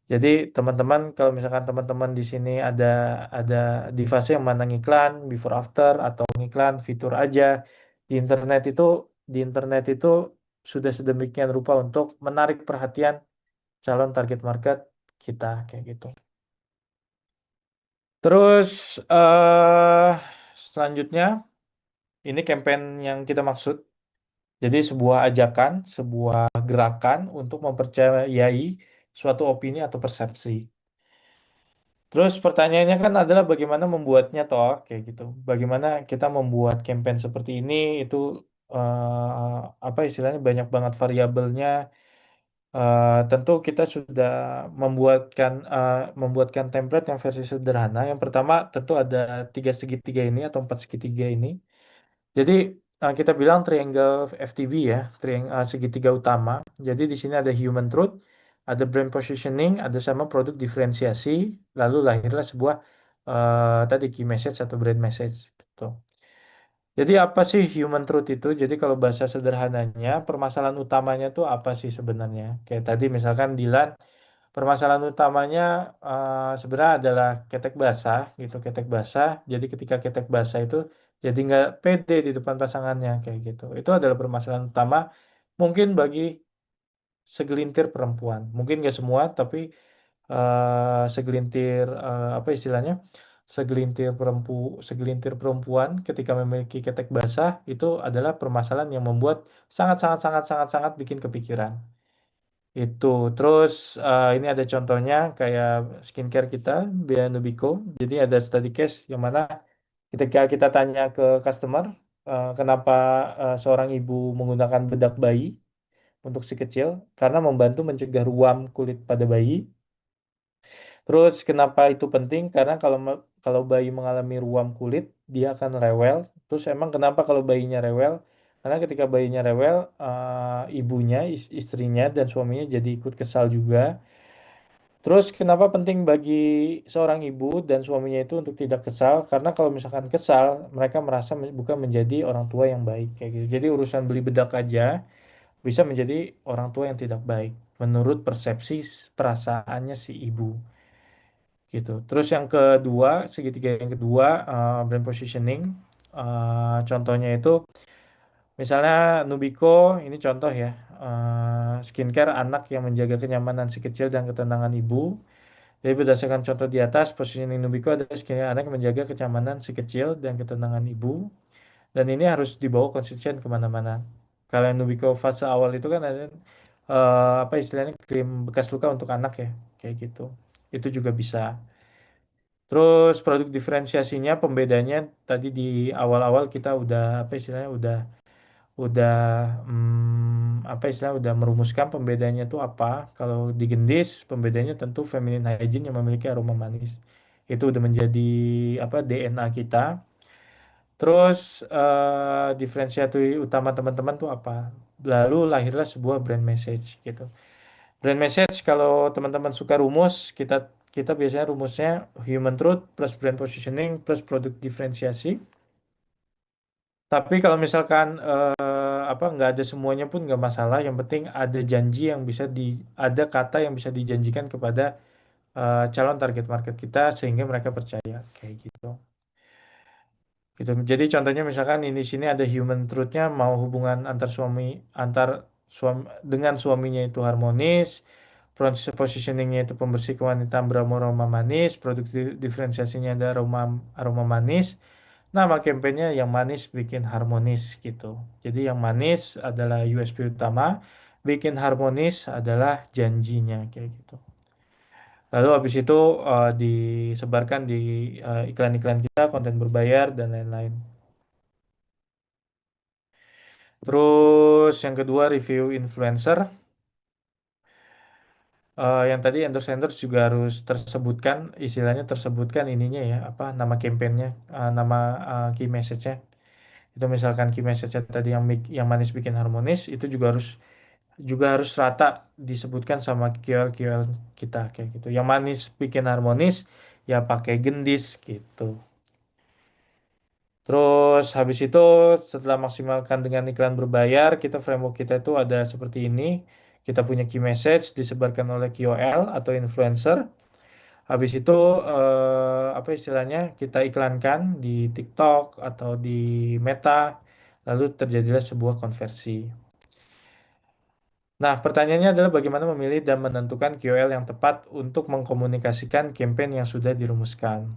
[SPEAKER 1] Jadi teman-teman, kalau misalkan teman-teman di sini ada di fase yang mana iklan before after atau iklan fitur aja di internet itu sudah sedemikian rupa untuk menarik perhatian calon target market kita kayak gitu. Terus selanjutnya ini campaign yang kita maksud. Jadi sebuah ajakan, sebuah gerakan untuk mempercayai suatu opini atau persepsi. Terus pertanyaannya kan adalah bagaimana membuatnya toh kayak gitu. Bagaimana kita membuat campaign seperti ini itu apa istilahnya banyak banget variabelnya. Tentu kita sudah membuatkan template yang versi sederhana. Yang pertama tentu ada tiga segitiga ini atau empat segitiga ini. Jadi kita bilang triangle FTB ya, segitiga utama. Jadi di sini ada human truth, ada brand positioning, ada sama produk diferensiasi, lalu lahirlah sebuah tadi key message atau brand message gitu. Jadi apa sih human truth itu? Jadi kalau bahasa sederhananya, permasalahan utamanya tuh apa sih sebenarnya? Kayak tadi misalkan Dilan, permasalahan utamanya sebenarnya adalah ketek basah gitu, ketek basah. Jadi ketika ketek basah itu jadi nggak pede di depan pasangannya kayak gitu. Itu adalah permasalahan utama mungkin bagi segelintir perempuan. Mungkin nggak semua, tapi segelintir apa istilahnya? Segelintir perempuan ketika memiliki ketek basah itu adalah permasalahan yang membuat sangat sangat sangat sangat sangat bikin kepikiran. Itu. Terus ini ada contohnya kayak skincare kita, Bea Nubico. Jadi ada study case yang mana ketika kita tanya ke customer kenapa seorang ibu menggunakan bedak bayi untuk si kecil, karena membantu mencegah ruam kulit pada bayi. Terus kenapa itu penting? Karena kalau bayi mengalami ruam kulit, dia akan rewel. Terus emang kenapa kalau bayinya rewel? Karena ketika bayinya rewel, ibunya, istrinya dan suaminya jadi ikut kesal juga. Terus kenapa penting bagi seorang ibu dan suaminya itu untuk tidak kesal? Karena kalau misalkan kesal, mereka merasa bukan menjadi orang tua yang baik kayak gitu. Jadi urusan beli bedak aja bisa menjadi orang tua yang tidak baik menurut persepsi perasaannya si ibu gitu. Terus yang kedua, segitiga yang kedua, brand positioning. Contohnya itu misalnya Nubico, ini contoh ya, skincare anak yang menjaga kenyamanan si kecil dan ketenangan ibu. Jadi berdasarkan contoh di atas, positioning Nubico adalah skincare anak yang menjaga kenyamanan si kecil dan ketenangan ibu. Dan ini harus dibawa konsisten kemana-mana. Kalau yang Nubico fase awal itu kan ada apa istilahnya krim bekas luka untuk anak ya, kayak gitu. Itu juga bisa. Terus produk diferensiasinya, pembedanya tadi di awal-awal kita udah apa istilahnya udah apa istilahnya udah merumuskan pembedanya itu apa. Kalau di Gendis pembedanya tentu feminine hygiene yang memiliki aroma manis. Itu udah menjadi apa DNA kita. Terus diferensiasi utama teman-teman tuh apa? Lalu lahirlah sebuah brand message gitu. Brand message kalau teman-teman suka rumus, kita kita biasanya rumusnya human truth plus brand positioning plus produk diferensiasi. Tapi kalau misalkan apa nggak ada semuanya pun nggak masalah. Yang penting ada janji yang bisa ada kata yang bisa dijanjikan kepada calon target market kita sehingga mereka percaya kayak gitu. Gitu. Jadi contohnya misalkan ini sini ada human truth-nya mau hubungan antar suami dengan suaminya itu harmonis, positioningnya itu pembersih kewanitaan beraroma manis, produk diferensiasinya ada aroma aroma manis. Nama kampanyenya yang manis bikin harmonis gitu. Jadi yang manis adalah USP utama, bikin harmonis adalah janjinya kayak gitu. Lalu habis itu disebarkan di iklan-iklan kita, konten berbayar dan lain-lain. Terus yang kedua review influencer. Yang tadi endorse juga harus tersebutkan, istilahnya tersebutkan ininya ya, apa nama kampanyenya, nama key message-nya. Itu misalkan key message-nya tadi yang manis bikin harmonis, itu juga harus rata disebutkan sama KOL kita kayak gitu. Yang manis bikin harmonis ya pakai gendis gitu. Terus habis itu setelah maksimalkan dengan iklan berbayar, framework kita itu ada seperti ini. Kita punya key message disebarkan oleh KOL atau influencer. Habis itu apa istilahnya kita iklankan di TikTok atau di Meta, lalu terjadilah sebuah konversi. Nah, pertanyaannya adalah bagaimana memilih dan menentukan KOL yang tepat untuk mengkomunikasikan campaign yang sudah dirumuskan.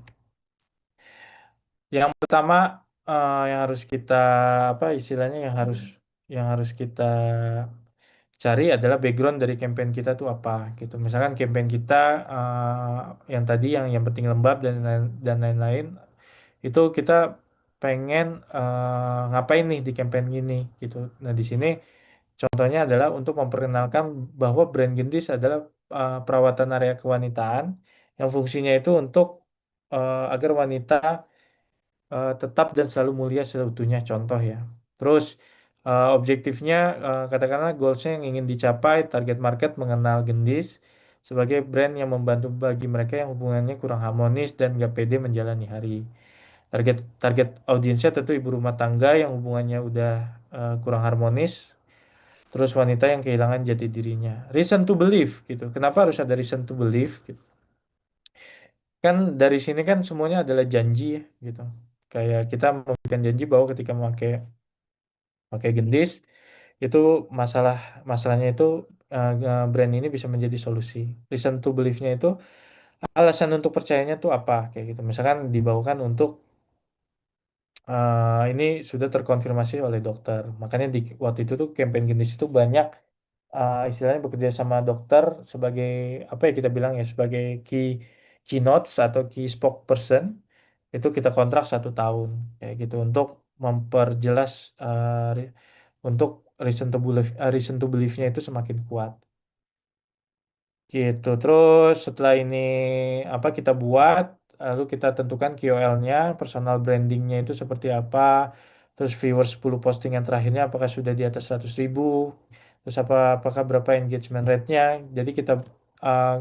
[SPEAKER 1] Yang pertama yang harus kita apa istilahnya yang harus kita cari adalah background dari campaign kita tuh apa gitu. Misalkan campaign kita yang tadi yang penting lembab dan lain-lain itu kita pengen ngapain nih di campaign ini gitu. Nah, di sini contohnya adalah untuk memperkenalkan bahwa brand Gendis adalah perawatan area kewanitaan yang fungsinya itu untuk agar wanita tetap dan selalu mulia seutuhnya contoh ya. Terus objektifnya katakanlah goalsnya yang ingin dicapai target market mengenal Gendis sebagai brand yang membantu bagi mereka yang hubungannya kurang harmonis dan gak pede menjalani hari. Target target audiensnya tentu ibu rumah tangga yang hubungannya udah kurang harmonis, terus wanita yang kehilangan jati dirinya. Reason to believe gitu. Kenapa harus ada reason to believe gitu? Kan dari sini kan semuanya adalah janji ya gitu. Kayak kita memberikan janji bahwa ketika memakai pakai gendis itu masalahnya itu brand ini bisa menjadi solusi. Reason to believe-nya itu alasan untuk percayanya tuh apa kayak gitu. Misalkan dibawakan untuk ini sudah terkonfirmasi oleh dokter. Makanya waktu itu tuh campaign gendis itu banyak istilahnya bekerja sama dokter sebagai apa ya kita bilang ya sebagai keynotes atau key spokesperson itu kita kontrak 1 tahun kayak gitu untuk memperjelas untuk reason to believe-nya itu semakin kuat. Gitu. Terus setelah ini apa kita buat, lalu kita tentukan KOL-nya, personal brandingnya itu seperti apa, terus viewers 10 postingan terakhirnya apakah sudah di atas 100.000, terus apakah berapa engagement rate-nya. Jadi uh,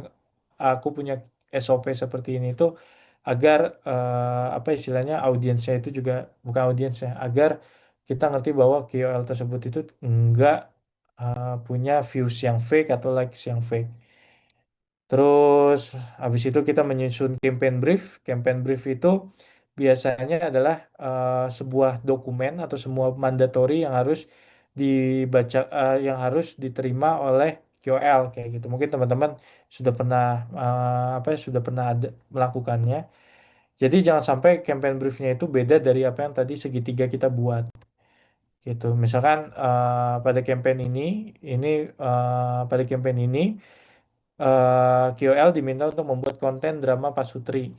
[SPEAKER 1] aku punya SOP seperti ini itu agar apa istilahnya audiensnya itu juga bukan audiensnya, agar kita ngerti bahwa KOL tersebut itu enggak punya views yang fake atau likes yang fake. Terus habis itu kita menyusun campaign brief. Campaign brief itu biasanya adalah sebuah dokumen atau semua mandatory yang harus dibaca, yang harus diterima oleh KOL kayak gitu. Mungkin teman-teman sudah pernah apa ya, sudah pernah ada melakukannya. Jadi jangan sampai campaign briefnya itu beda dari apa yang tadi segitiga kita buat gitu. Misalkan ini pada campaign ini KOL diminta untuk membuat konten drama pasutri.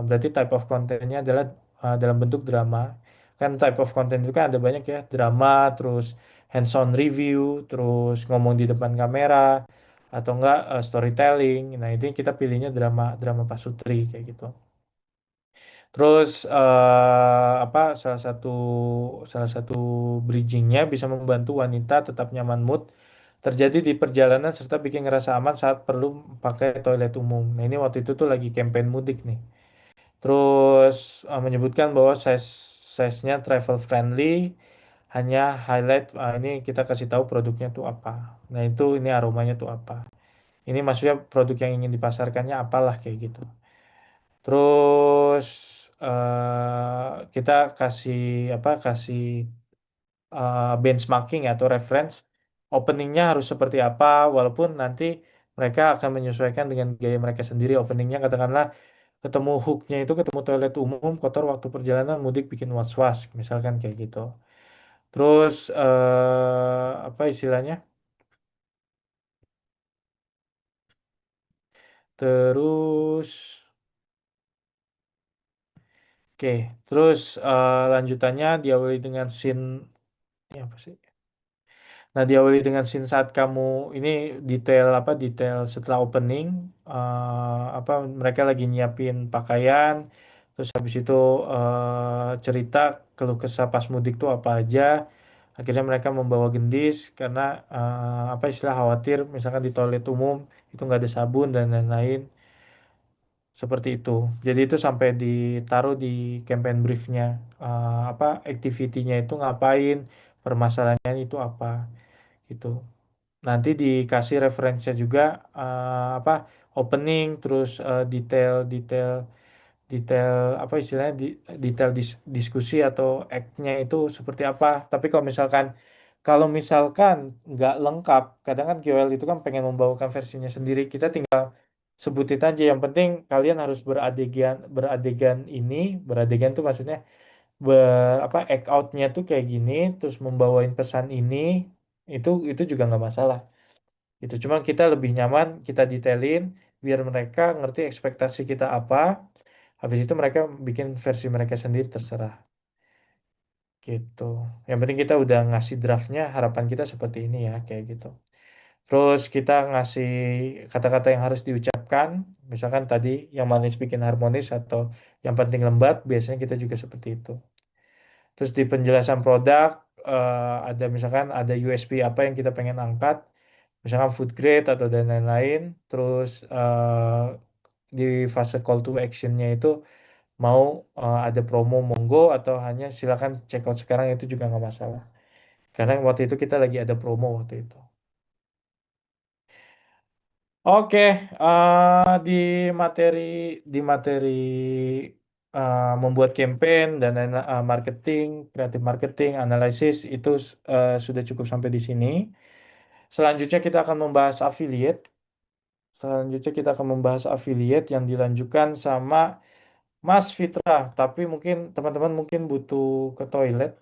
[SPEAKER 1] Berarti type of kontennya adalah dalam bentuk drama. Kan type of content itu kan ada banyak ya, drama, terus hands-on review, terus ngomong di depan kamera, atau enggak storytelling. Nah, ini kita pilihnya drama drama pasutri kayak gitu. Terus apa salah satu bridgingnya bisa membantu wanita tetap nyaman mood terjadi di perjalanan serta bikin ngerasa aman saat perlu pakai toilet umum. Nah ini waktu itu tuh lagi campaign mudik nih. Terus menyebutkan bahwa size-nya travel friendly, hanya highlight ini kita kasih tahu produknya tuh apa. Nah itu ini aromanya tuh apa. Ini maksudnya produk yang ingin dipasarkannya apalah kayak gitu. Terus kita kasih kasih benchmarking atau reference openingnya harus seperti apa walaupun nanti mereka akan menyesuaikan dengan gaya mereka sendiri. Openingnya katakanlah ketemu hooknya itu ketemu toilet umum kotor waktu perjalanan mudik bikin was-was misalkan kayak gitu. Terus apa istilahnya, terus oke, terus lanjutannya diawali dengan scene ini apa sih. Nah, diawali dengan scene saat kamu ini detail setelah opening mereka lagi nyiapin pakaian, terus habis itu cerita keluh kesah pas mudik tuh apa aja. Akhirnya mereka membawa gendis karena istilah khawatir misalkan di toilet umum itu nggak ada sabun dan lain-lain seperti itu. Jadi itu sampai ditaruh di campaign briefnya activity-nya itu ngapain, permasalahannya itu apa gitu. Nanti dikasih referensinya juga opening terus detail detail apa istilahnya detail diskusi atau act-nya itu seperti apa. Tapi kalau misalkan nggak lengkap, kadang kan KOL itu kan pengen membawakan versinya sendiri. Kita tinggal sebutin aja. Yang penting kalian harus beradegan tuh maksudnya act out-nya tuh kayak gini, terus membawain pesan ini, itu juga nggak masalah. Itu cuma kita lebih nyaman kita detailin biar mereka ngerti ekspektasi kita apa. Habis itu mereka bikin versi mereka sendiri terserah. Gitu. Yang penting kita udah ngasih draftnya, harapan kita seperti ini ya, kayak gitu. Terus kita ngasih kata-kata yang harus diucapkan, misalkan tadi yang manis bikin harmonis atau yang penting lembat, biasanya kita juga seperti itu. Terus di penjelasan produk ada misalkan ada USP apa yang kita pengen angkat, misalkan food grade atau dan lain-lain. Terus di fase call to actionnya itu mau ada promo monggo atau hanya silakan check out sekarang itu juga nggak masalah. Karena waktu itu kita lagi ada promo waktu itu. Oke, di materi di materi membuat campaign dan marketing, kreatif marketing, analisis itu sudah cukup sampai di sini. Selanjutnya kita akan membahas affiliate. Selanjutnya kita akan membahas affiliate yang dilanjutkan sama Mas Fitra. Tapi mungkin teman-teman mungkin butuh ke toilet.